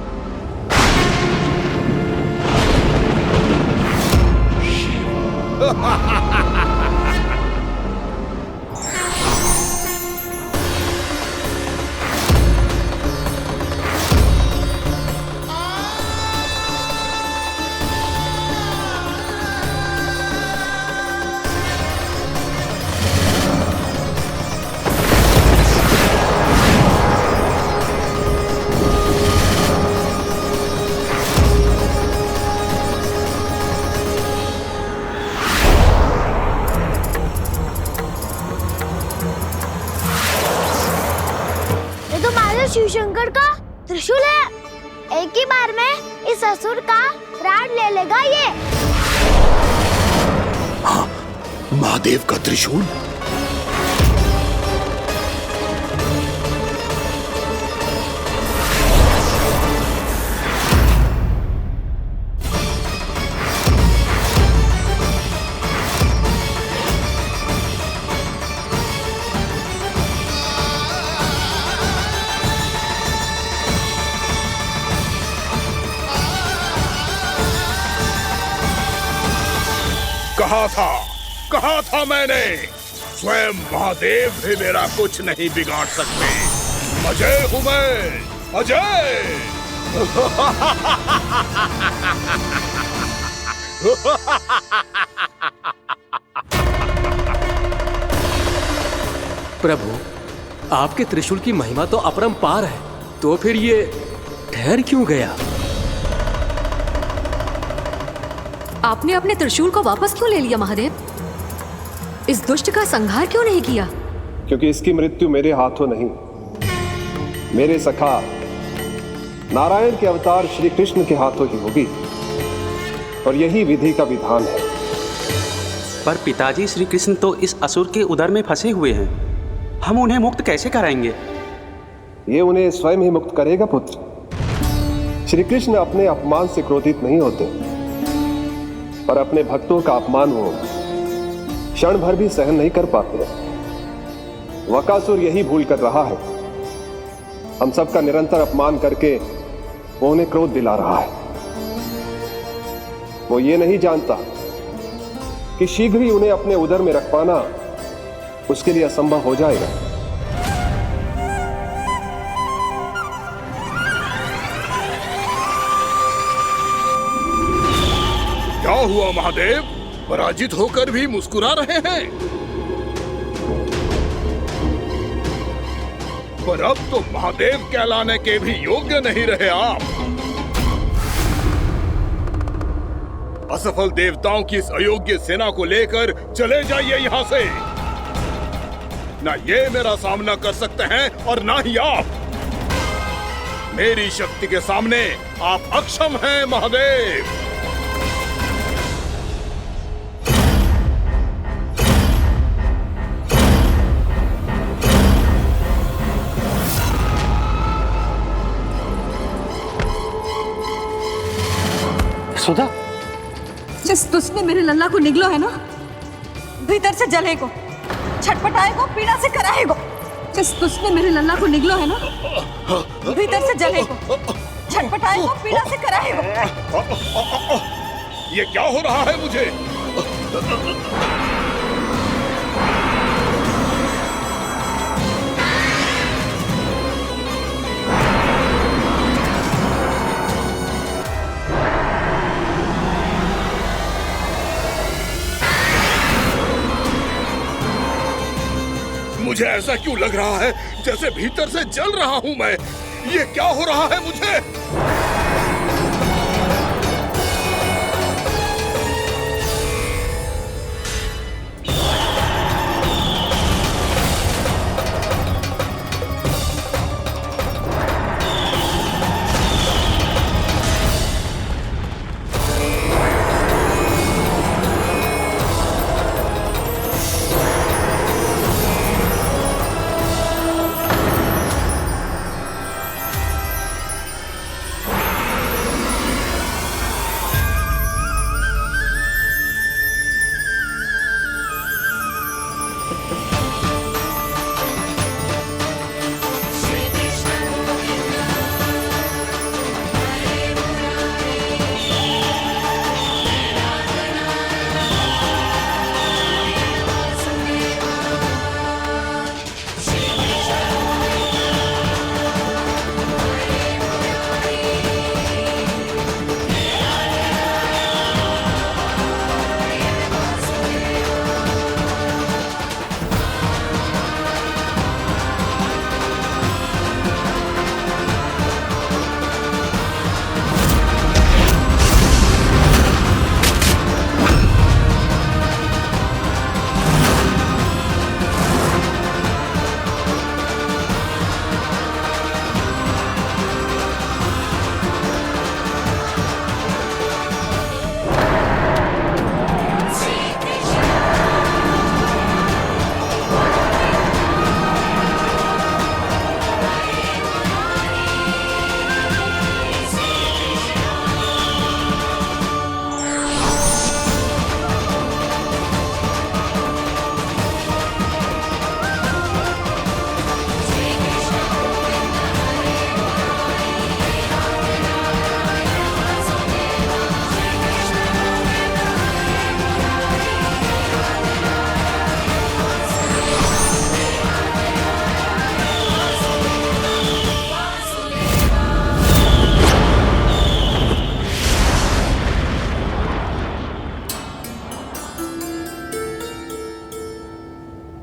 शिव शंकर का त्रिशूल है। एक ही बार में इस असुर का प्राण ले लेगा ये। हाँ, महादेव का त्रिशूल। कहा था मैंने, स्वयं महादेव भी मेरा कुछ नहीं बिगाड़ सकते। अजय हूं मैं, अजय। प्रभु, आपके त्रिशूल की महिमा तो अपरंपार है, तो फिर ये ठहर क्यों गया? आपने अपने त्रिशूल को वापस क्यों ले लिया महादेव? इस दुष्ट का संहार क्यों नहीं किया? क्योंकि इसकी मृत्यु मेरे हाथों नहीं, मेरे सखा नारायण के अवतार श्री कृष्ण के हाथों ही होगी, और यही विधि का विधान है। पर पिताजी, श्री कृष्ण तो इस असुर के उदर में फंसे हुए हैं, हम उन्हें मुक्त कैसे कराएंगे? ये उन्हें स्वयं ही मुक्त करेगा पुत्र। श्री कृष्ण अपने अपमान से क्रोधित नहीं होते, पर अपने भक्तों का अपमान वो क्षण भर भी सहन नहीं कर पाते। वकासुर यही भूल कर रहा है, हम सबका निरंतर अपमान करके वो उन्हें क्रोध दिला रहा है। वो ये नहीं जानता कि शीघ्र ही उन्हें अपने उदर में रख पाना उसके लिए असंभव हो जाएगा। क्या हुआ महादेव, पराजित होकर भी मुस्कुरा रहे हैं? पर अब तो महादेव कहलाने के भी योग्य नहीं रहे आप। असफल देवताओं की इस अयोग्य सेना को लेकर चले जाइए यहाँ से। ना ये मेरा सामना कर सकते हैं और ना ही आप। मेरी शक्ति के सामने आप अक्षम हैं महादेव। सुधा, जिस दुष्ट ने मेरे लल्ला को निगलो है ना, भीतर से जलेगो, छटपटाएगो, पीड़ा से कराएगो। जिस दुष्ट ने मेरे लल्ला को निगलो है ना, भीतर से जलेगो, छटपटाएगो, पीड़ा से कराएगो। ये क्या हो रहा है मुझे? मुझे ऐसा क्यों लग रहा है जैसे भीतर से जल रहा हूं मैं। ये क्या हो रहा है मुझे?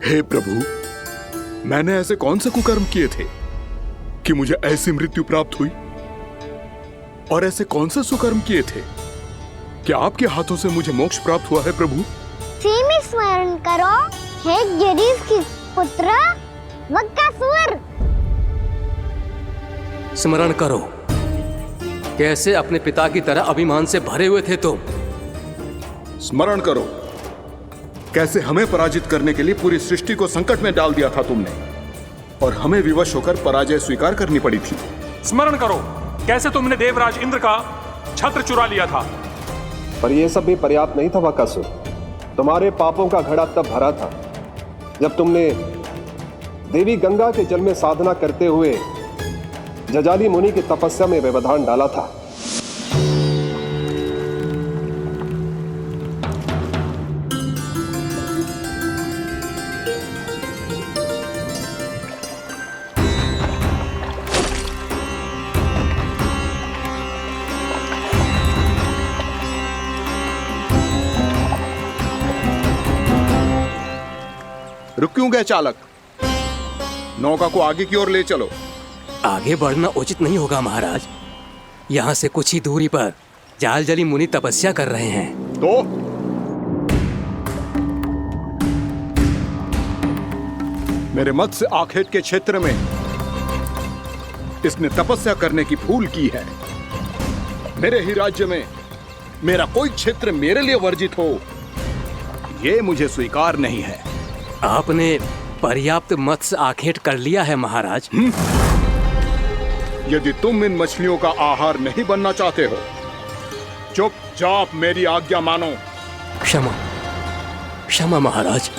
हे प्रभु, मैंने ऐसे कौन से कुकर्म किए थे कि मुझे ऐसी मृत्यु प्राप्त हुई? और ऐसे कौन से सुकर्म किए थे कि आपके हाथों से मुझे मोक्ष प्राप्त हुआ है प्रभु? में स्मरण करो, हे जरीस की पुत्र वक्कासुर। स्मरण करो, कैसे अपने पिता की तरह अभिमान से भरे हुए थे तुम। स्मरण करो, कैसे हमें पराजित करने के लिए पूरी सृष्टि को संकट में डाल दिया था तुमने, और हमें विवश होकर पराजय स्वीकार करनी पड़ी थी। स्मरण करो, कैसे तुमने देवराज इंद्र का छत्र चुरा लिया था। पर यह सब भी पर्याप्त नहीं था वक्कासुर। तुम्हारे पापों का घड़ा तब भरा था जब तुमने देवी गंगा के जल में साधना करते हुए जजाली मुनि की तपस्या में व्यवधान डाला था। रुक क्यों गए चालक? नौका को आगे की ओर ले चलो। आगे बढ़ना उचित नहीं होगा महाराज। यहाँ से कुछ ही दूरी पर जालजली मुनि तपस्या कर रहे हैं। तो मेरे मत्स्य आखेट के क्षेत्र में इसने तपस्या करने की भूल की है। मेरे ही राज्य में मेरा कोई क्षेत्र मेरे लिए वर्जित हो, यह मुझे स्वीकार नहीं है। आपने पर्याप्त मत्स्य आखेट कर लिया है महाराज। यदि तुम इन मछलियों का आहार नहीं बनना चाहते हो, चुपचाप मेरी आज्ञा मानो। क्षमा, क्षमा महाराज।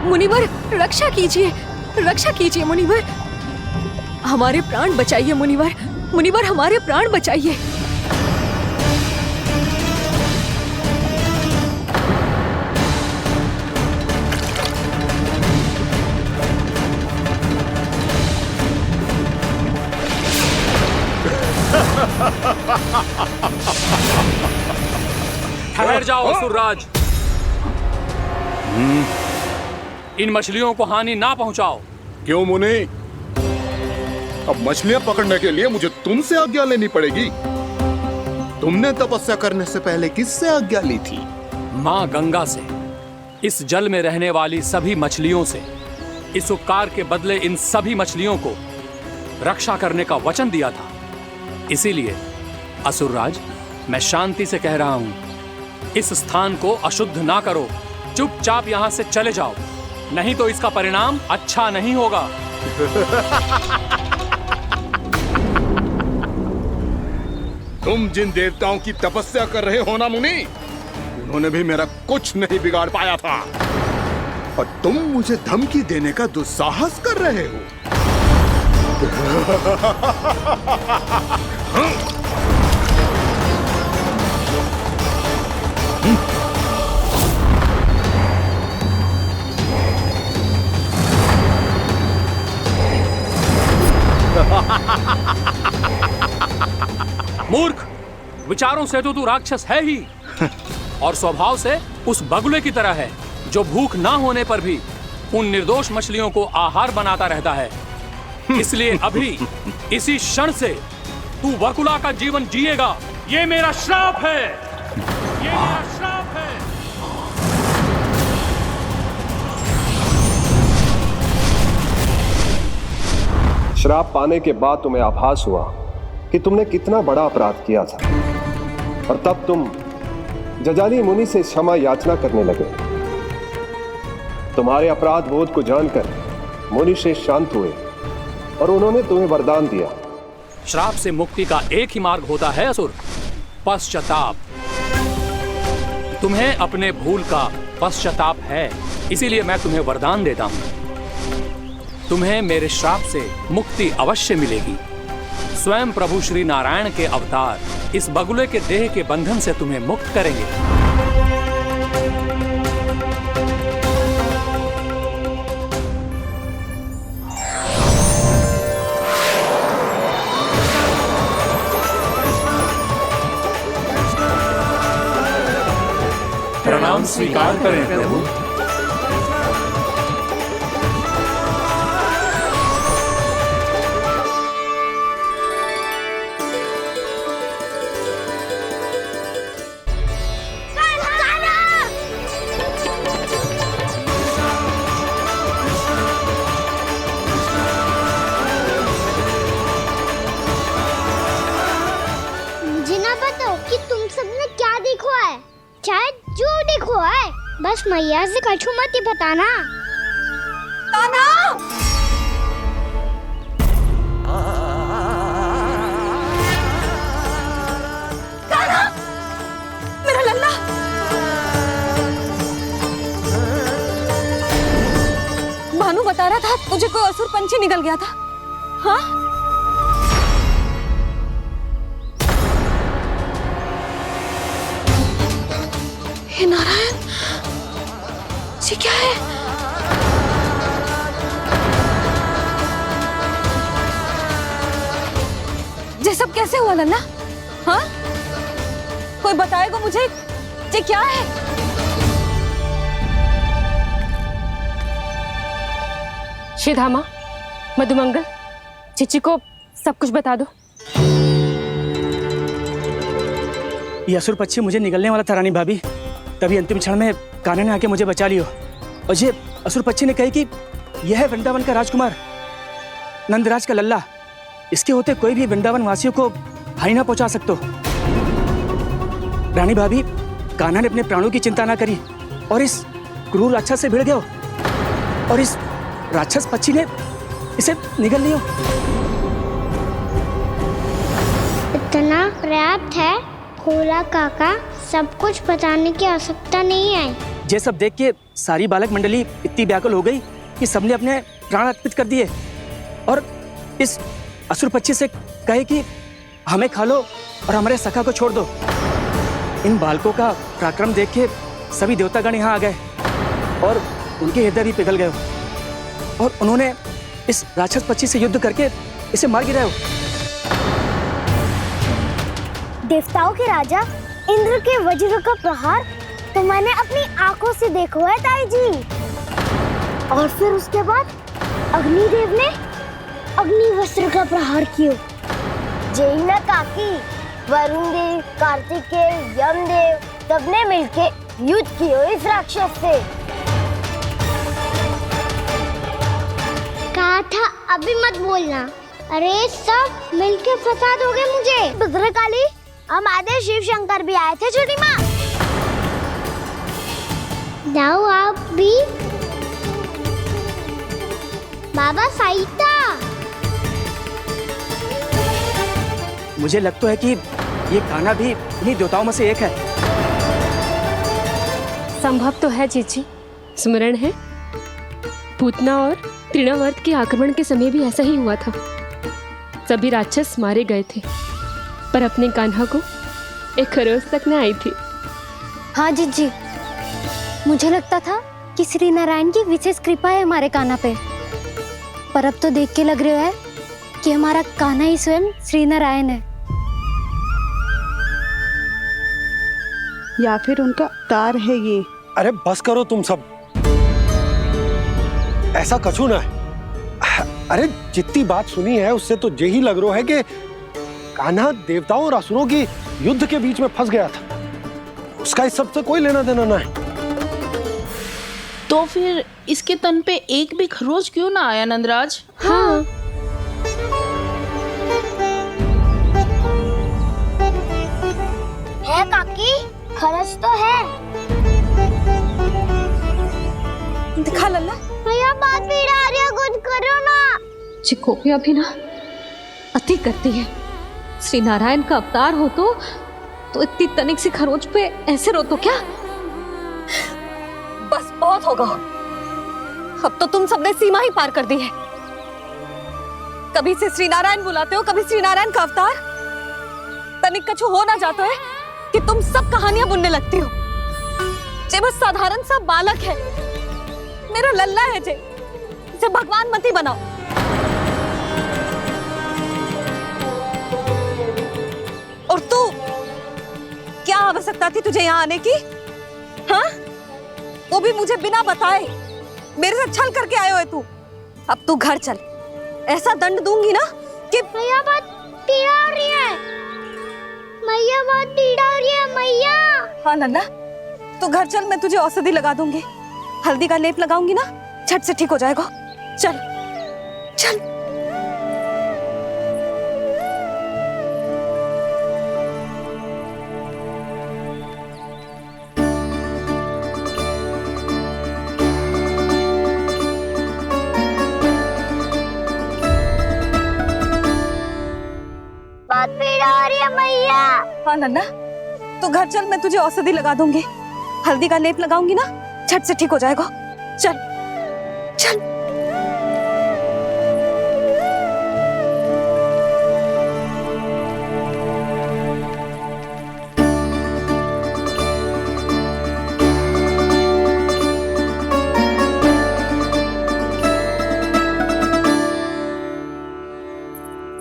मुनिवर, रक्षा कीजिए, रक्षा कीजिए मुनिवर, हमारे प्राण बचाइए मुनिवर, मुनिवर हमारे प्राण बचाइए। ठहर जाओ असुरराज, इन मछलियों को हानि ना पहुंचाओ। क्यों मुनि? अब मछलियां पकड़ने के लिए मुझे तुमसे आज्ञा लेनी पड़ेगी। तुमने तपस्या करने से पहले किससे आज्ञा ली थी? मां गंगा से, इस जल में रहने वाली सभी मछलियों से। इस उपकार के बदले इन सभी मछलियों को रक्षा करने का वचन दिया था। इसीलिए असुरराज, मैं शांति से कह रहा हूँ, इस स्थान को अशुद्ध ना करो। चुपचाप यहाँ से चले जाओ, नहीं तो इसका परिणाम अच्छा नहीं होगा। तुम जिन देवताओं की तपस्या कर रहे हो ना मुनि, उन्होंने भी मेरा कुछ नहीं बिगाड़ पाया था, और तुम मुझे धमकी देने का दुस्साहस कर रहे हो। मूर्ख, विचारों से तो तू राक्षस है ही, और स्वभाव से उस बगुले की तरह है जो भूख ना होने पर भी उन निर्दोष मछलियों को आहार बनाता रहता है। इसलिए अभी इसी क्षण से तू बगुला का जीवन जिएगा। ये मेरा श्राप है, ये मेरा श्राप है। श्राप पाने के बाद तुम्हें आभास हुआ कि तुमने कितना बड़ा अपराध किया था, और तब तुम जजाली मुनि से क्षमा याचना करने लगे। तुम्हारे अपराध बोध को जानकर मुनि से शांत हुए और उन्होंने तुम्हें वरदान दिया। श्राप से मुक्ति का एक ही मार्ग होता है असुर, पश्चाताप। तुम्हें अपने भूल का पश्चाताप है, इसीलिए मैं तुम्हें वरदान देता हूं। तुम्हें मेरे श्राप से मुक्ति अवश्य मिलेगी। स्वयं प्रभु श्री नारायण के अवतार इस बगुले के देह के बंधन से तुम्हें मुक्त करेंगे। प्रणाम स्वीकार करें प्रभु। मुझे ना बताओ कि तुम सबने क्या देखा है, चाहे जो देखो है, बस मैया से कछु मत ही बताना। कान्हा! कान्हा! मेरा लल्ला! भानु बता रहा था तुझे कोई असुर पंछी निकल गया था, हाँ? हे नारायण, ये क्या है? ये सब कैसे हुआ लल्ला? हाँ? कोई बताएगा मुझे ये क्या है? श्रीधामा, मधुमंगल, चिची को सब कुछ बता दो। ये असुर पक्षी मुझे निगलने वाला था रानी भाभी, तभी अंतिम क्षण में कान्हा ने आके मुझे बचा लियो। और ये असुर पक्षी ने कही कि यह है वृंदावन का राजकुमार, नंदराज का लल्ला। इसके होते कोई भी वृंदावन वासियों को हानि ना पहुंचा सकते। रानी भाभी, कान्हा ने अपने प्राणों की चिंता ना करी और इस क्रूर राक्षस से भिड़ गयो, और इस राक्षस पक्षी ने इसे निगल लियो। इतना पर्याप्त है भोला काका, सब कुछ बताने की आवश्यकता नहीं है। ये सब देख के सारी बालक मंडली इतनी व्याकुल हो गई कि सबने अपने प्राण अर्पित कर दिए, और इस असुर पक्षी से कहे कि हमें खा लो और हमारे सखा को छोड़ दो। इन बालकों का पराक्रम देख के सभी देवतागण यहाँ आ गए और उनके हृदय भी पिघल गए, और उन्होंने इस राक्षस पक्षी से युद्ध करके इसे मार गिराया। देवताओं के राजा इंद्र के वज्र का प्रहार तो मैंने अपनी आंखों से देखा है ताई जी, और फिर उसके बाद अग्निदेव ने अग्निवस्त्र का प्रहार किया। जय ना काकी, वरुण देव, कार्तिकेय, यमदेव सबने मिलके युद्ध किया इस राक्षस से। कहा था अभी मत बोलना, अरे सब मिलके फंसा दोगे मुझे। भद्रकाली, हमारे शिव शंकर भी आए थे छोटी माँ। जाओ आप भी। बाबा साईता, मुझे लगता है कि ये कान्हा भी इन्हीं देवताओं में से एक है। संभव तो है जीजी। स्मरण है, पूतना और तृणावर्त के आक्रमण के समय भी ऐसा ही हुआ था। सभी राक्षस मारे गए थे, पर अपने कान्हा को एक खरोच तक न आई थी। हाँ जीजी, मुझे लगता था कि श्री नारायण की विशेष कृपा है हमारे कान्हा पे, पर अब तो देख के लग रहा है कि हमारा कान्हा ही स्वयं श्री नारायण है। या फिर उनका अवतार है ये। अरे बस करो तुम सब, ऐसा कछु ना है। अरे जितनी बात सुनी है उससे तो यही लग रहा है कि कान्हा देवताओं और असुरों की युद्ध के बीच में फंस गया था। उसका इस सब से कोई लेना देना ना है। तो फिर इसके तन पे एक भी खरोच क्यों ना आया नंदराज? हाँ, है काकी, खरच तो है। दिखा लल्ला। भैया बात पीड़ा आ रही है, कुछ करो ना। जी गोपियां भी ना अति करती है। श्री नारायण का अवतार हो तो इतनी तनिक सी खरोच पे ऐसे रो तो क्या? बस बहुत होगा। अब तो तुम सबने सीमा ही पार कर दी है। कभी से श्री नारायण बुलाते हो, कभी श्री नारायण का अवतार। तनिक कछु हो ना जाता है कि तुम सब कहानियां बुनने लगती हो। जे बस साधारण सा बालक है, मेरा लल्ला है जे, इसे भगवान मत ही बनाओ। और तू, क्या आवश्यकता थी तुझे यहाँ आने की? हाँ, वो भी मुझे बिना बताए। मेरे से छल करके आए हो तू। अब तू घर चल, ऐसा दंड दूंगी ना कि मैया बहुत पीड़ा हो रही है। मैया बहुत पीड़ा हो रही है मैया। हाँ नन्ना, तू घर चल, मैं तुझे औषधि लगा दूंगी। हल्दी का लेप लगाऊंगी ना, झट से ठीक हो जाएगा। चल चल। बहुत पीड़ा हो रही है मैया। हाँ नन्ना, तू घर चल, मैं तुझे औषधि लगा दूंगी। हल्दी का लेप लगाऊंगी ना, झट से ठीक हो जाएगा। चल चल।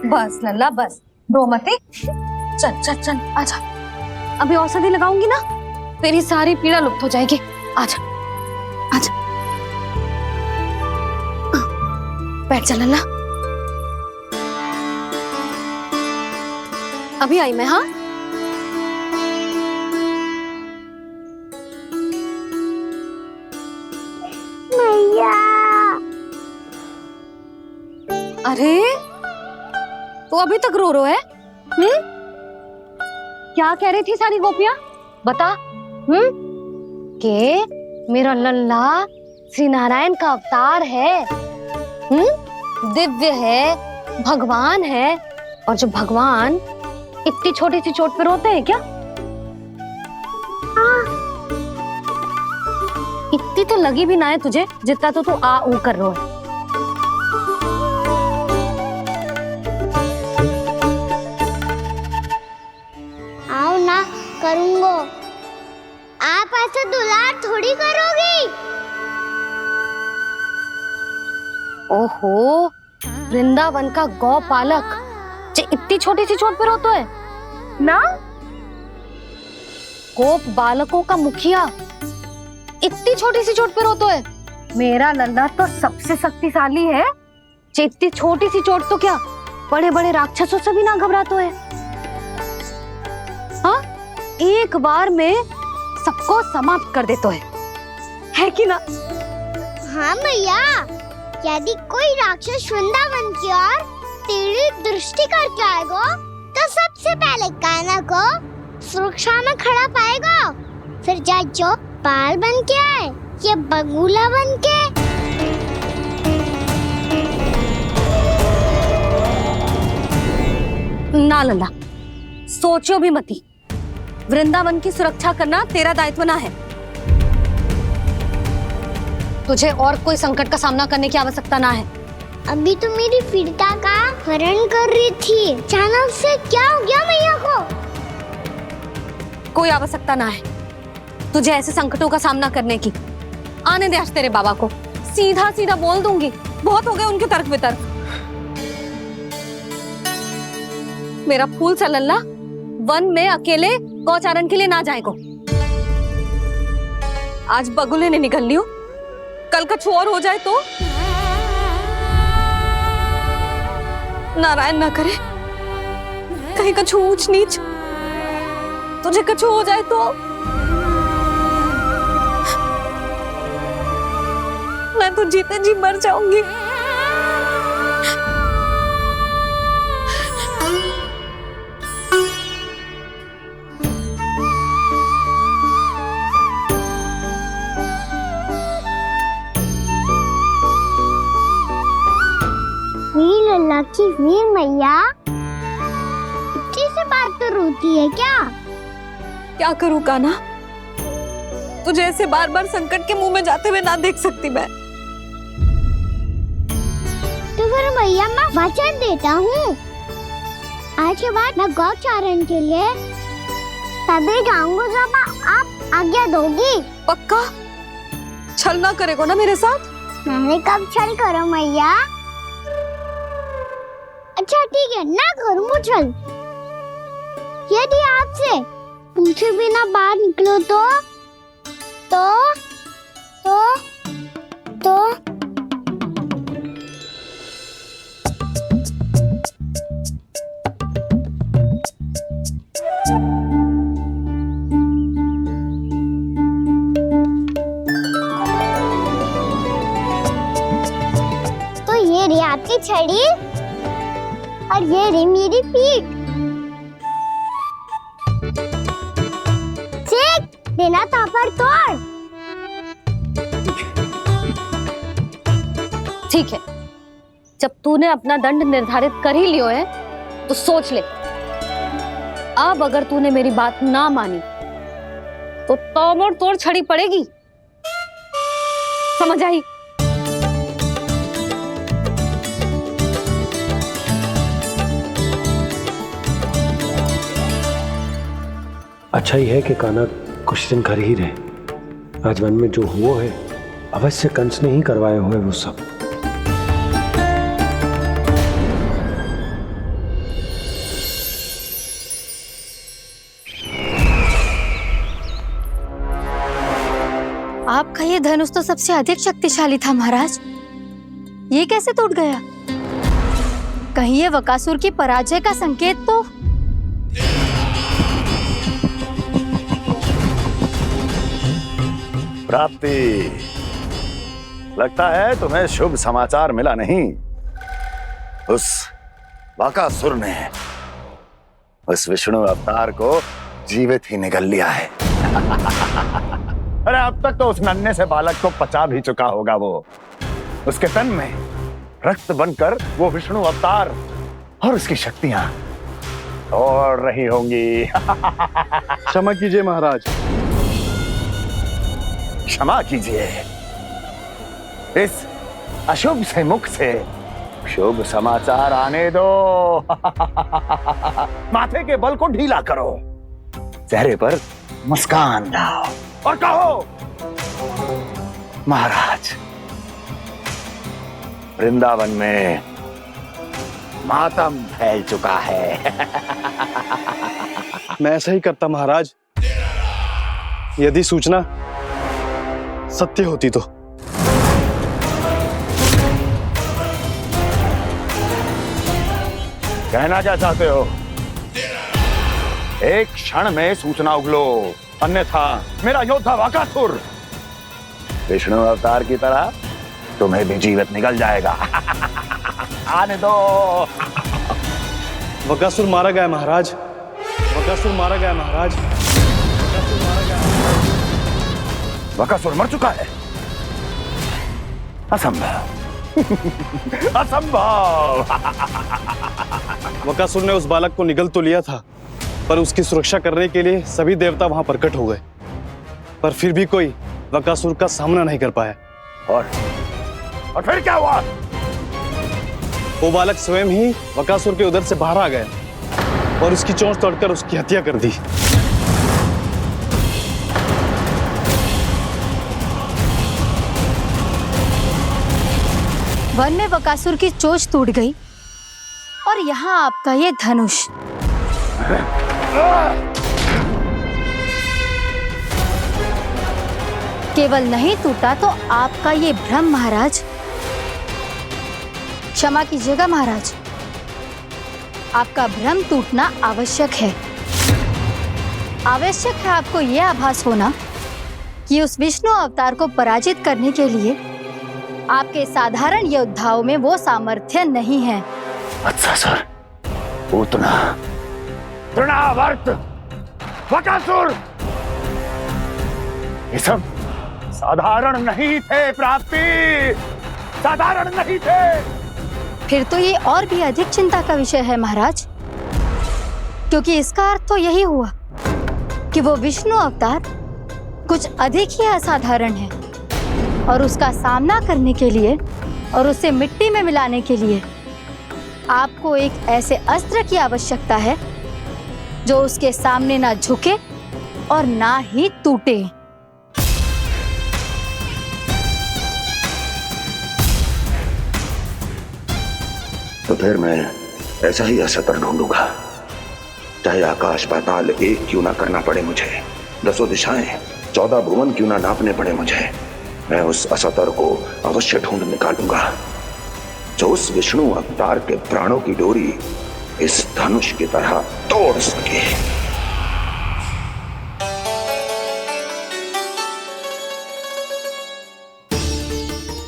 बस लल्ला बस, रो मत। चल चल चल, आजा। अभी औषधि लगाऊंगी ना, तेरी सारी पीड़ा लुप्त हो जाएगी। आजा आजा, बैठ जा लल्ला। अभी आई मैं। हाँ, मैया। अरे तो अभी तक रो रो है? क्या कह रही थी सारी गोपियां? बता। के मेरा लल्ला श्री नारायण का अवतार है, दिव्य है, भगवान है। और जो भगवान इतनी छोटी सी चोट पे रोते हैं क्या? इतनी तो लगी भी ना है तुझे, जितना तो तू आ ऊ कर रो है। आओ ना, करूंगो। आप ऐसे दुलार थोड़ी करोगी। ओहो, वृंदावन का गौपालक जो इतनी छोटी सी चोट पे रोता है ना? गोप बालकों का मुखिया इतनी छोटी सी चोट पे रोता है? मेरा लल्ला तो सबसे शक्तिशाली है। इतनी छोटी सी चोट तो क्या, बड़े बड़े राक्षसों से भी ना घबराता है। हाँ, एक बार में सबको समाप्त कर देता है कि ना? हाँ मैया, यदि कोई राक्षस वृंदावन की ओर तेरी दृष्टि करके आएगा, तो सबसे पहले कान्हा को सुरक्षा में खड़ा पाएगा। फिर जा जो बाल बन के आए या बगुला बन के। ना लल्ला, सोचो भी मती। वृंदावन की सुरक्षा करना तेरा दायित्व ना है। तुझे और कोई संकट का सामना करने की आवश्यकता ना है। अभी तो मेरी पीड़िता का हरण कर रही थी, अचानक से क्या हो गया मैया को? कोई आवश्यकता ना है तुझे ऐसे संकटों का सामना करने की। आने दे आज तेरे बाबा को, सीधा सीधा बोल दूंगी। बहुत हो गए उनके तर्क वितर्क। मेरा फूल सा लल्ला वन में अकेले गौचारण के लिए ना जाए को। आज बगुले ने निकल लियो, कल कछु और हो जाए तो? नारायण ना करे, कहीं कछु ऊंच नीच तुझे कछु हो जाए तो? मैं तो जीते जी मर जाऊंगी। वीर लल्ला की वीर मैया इतनी से बात तो रोती है क्या? क्या करूं कान्हा, तुझे ऐसे बार बार संकट के मुंह में जाते हुए ना देख सकती मैं। तो फिर मैया मैं वचन देता हूँ, आज के बाद मैं गौचारण के लिए तभी जाऊंगा जब आप आज्ञा दोगी। पक्का? छल ना करेगा ना मेरे साथ? मैंने कब छल करो मैया? अच्छा ठीक है, ना करूँ छल। यदि आपसे पूछे बिना बाहर निकलो तो ये रही आपकी छड़ी और ये रही मेरी पीठ। देना तापर तोड़। ठीक है, जब तूने अपना दंड निर्धारित कर ही लियो है तो सोच ले, अब अगर तूने मेरी बात ना मानी तो तोड़ तोड़ छड़ी पड़ेगी। समझ आई? अच्छा ही है कि कान्हा कुछ दिन घर ही रहे। आज वन में जो हुआ है अवश्य कंस ने ही करवाए हुए वो सब। आपका ये धनुष तो सबसे अधिक शक्तिशाली था महाराज, ये कैसे टूट गया? कहीं ये बकासुर की पराजय का संकेत तो? प्राप्ति, लगता है तुम्हें शुभ समाचार मिला नहीं। उस बकासुर ने उस विष्णु अवतार को जीवित ही निगल लिया है। अरे अब तक तो उस नन्हे से बालक को पचा भी चुका होगा वो। उसके तन में रक्त बनकर वो विष्णु अवतार और उसकी शक्तियां दौड़ रही होंगी। क्षमा कीजिए महाराज। क्षमा कीजिए, इस अशुभ से मुख से शुभ समाचार आने दो। माथे के बल को ढीला करो, चेहरे पर मुस्कान लाओ और कहो, महाराज, वृंदावन में मातम फैल चुका है। मैं ऐसा ही करता महाराज, यदि सूचना सत्य होती तो। कहना क्या चाहते हो? एक क्षण में सूचना उगलो, अन्यथा मेरा योद्धा बकासुर विष्णु अवतार की तरह तुम्हें भी जीवित निकल जाएगा। आने दो। बकासुर मारा गया महाराज, बकासुर मारा गया महाराज। बकासुर मर चुका है? असंभव। असंभव। बकासुर ने उस बालक को निगल तो लिया था, पर उसकी सुरक्षा करने के लिए सभी देवता वहां प्रकट हो गए, पर फिर भी कोई बकासुर का सामना नहीं कर पाया। और फिर क्या हुआ? वो बालक स्वयं ही बकासुर के उदर से बाहर आ गया और उसकी चोंच तोड़कर उसकी हत्या कर दी। वन में बकासुर की चोंच टूट गई और यहाँ आपका ये धनुष। केवल नहीं टूटा तो आपका ये भ्रम महाराज। क्षमा कीजिएगा महाराज, आपका भ्रम टूटना आवश्यक है। आवश्यक है आपको यह आभास होना कि उस विष्णु अवतार को पराजित करने के लिए आपके साधारण योद्धाओं में वो सामर्थ्य नहीं है। अच्छा सर, पूतना, तृणावर्त, बकासुर, ये सब साधारण नहीं थे प्राप्ति, साधारण नहीं थे। फिर तो ये और भी अधिक चिंता का विषय है महाराज, क्योंकि इसका अर्थ तो यही हुआ कि वो विष्णु अवतार कुछ अधिक ही असाधारण है और उसका सामना करने के लिए और उसे मिट्टी में मिलाने के लिए आपको एक ऐसे अस्त्र की आवश्यकता है जो उसके सामने ना झुके और ना ही टूटे। तो फिर मैं ऐसा ही अस्त्र ढूंढूंगा, चाहे आकाश पाताल एक क्यों ना करना पड़े मुझे, 10 दिशाएं 14 भुवन क्यों ना नापने पड़े मुझे, मैं उस अस्त्र को अवश्य ढूंढ निकालूंगा जो उस विष्णु अवतार के प्राणों की डोरी इस धनुष की तरह तोड़ सके।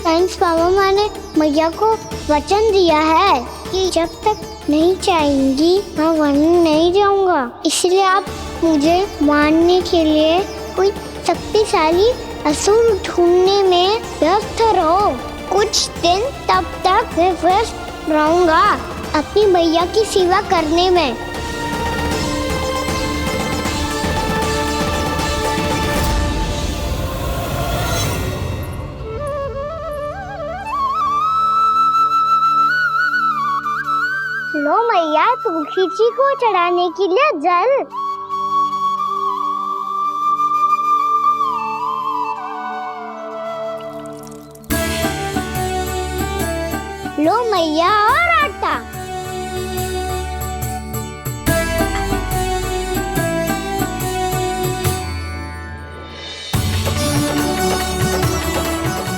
थैंक्स बाबा, मैंने मैया को वचन दिया है कि जब तक नहीं चाहेंगी मैं वन नहीं जाऊंगा, इसलिए आप मुझे मारने के लिए कोई शक्तिशाली असुर ढूंढने में व्यस्त रहो। कुछ दिन तब तक मैं व्यस्त रहूंगा अपनी मैया की सेवा करने में। लो मैया, तुलसी जी को चढ़ाने के लिए जल। लो मैया, और आटा।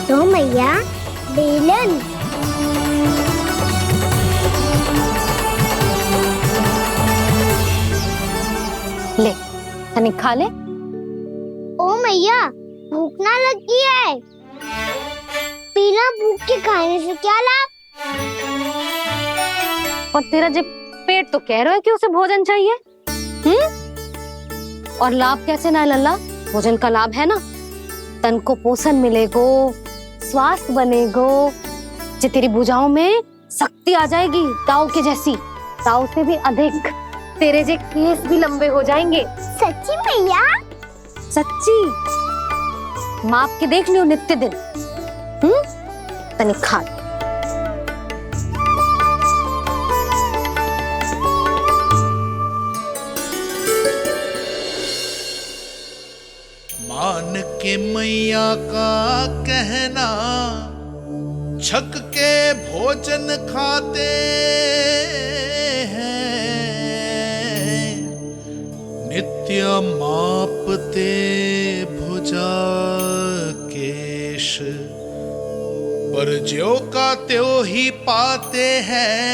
लो मैया, बेलन। ले, तनिक खा ले। ओ मैया, भूख ना लगी है। बिना भूख के खाने से क्या लाभ? और तेरा जब पेट तो कह रहा है कि उसे भोजन चाहिए, और लाभ कैसे ना लल्ला? भोजन का लाभ है ना, तन को पोषण मिलेगो, स्वास्थ्य बनेगो, जो तेरी भुजाओं में शक्ति आ जाएगी, ताऊ के जैसी, ताऊ से भी अधिक। तेरे जे केस भी लंबे हो जाएंगे। सच्ची मैया? सच्ची। माप के देख लियो नित्य दिन। तनिक खा। मान के मैया का कहना, छक के भोजन खाते हैं, नित्य मापते भुजा केश, पर ज्यों का त्यों ही पाते हैं।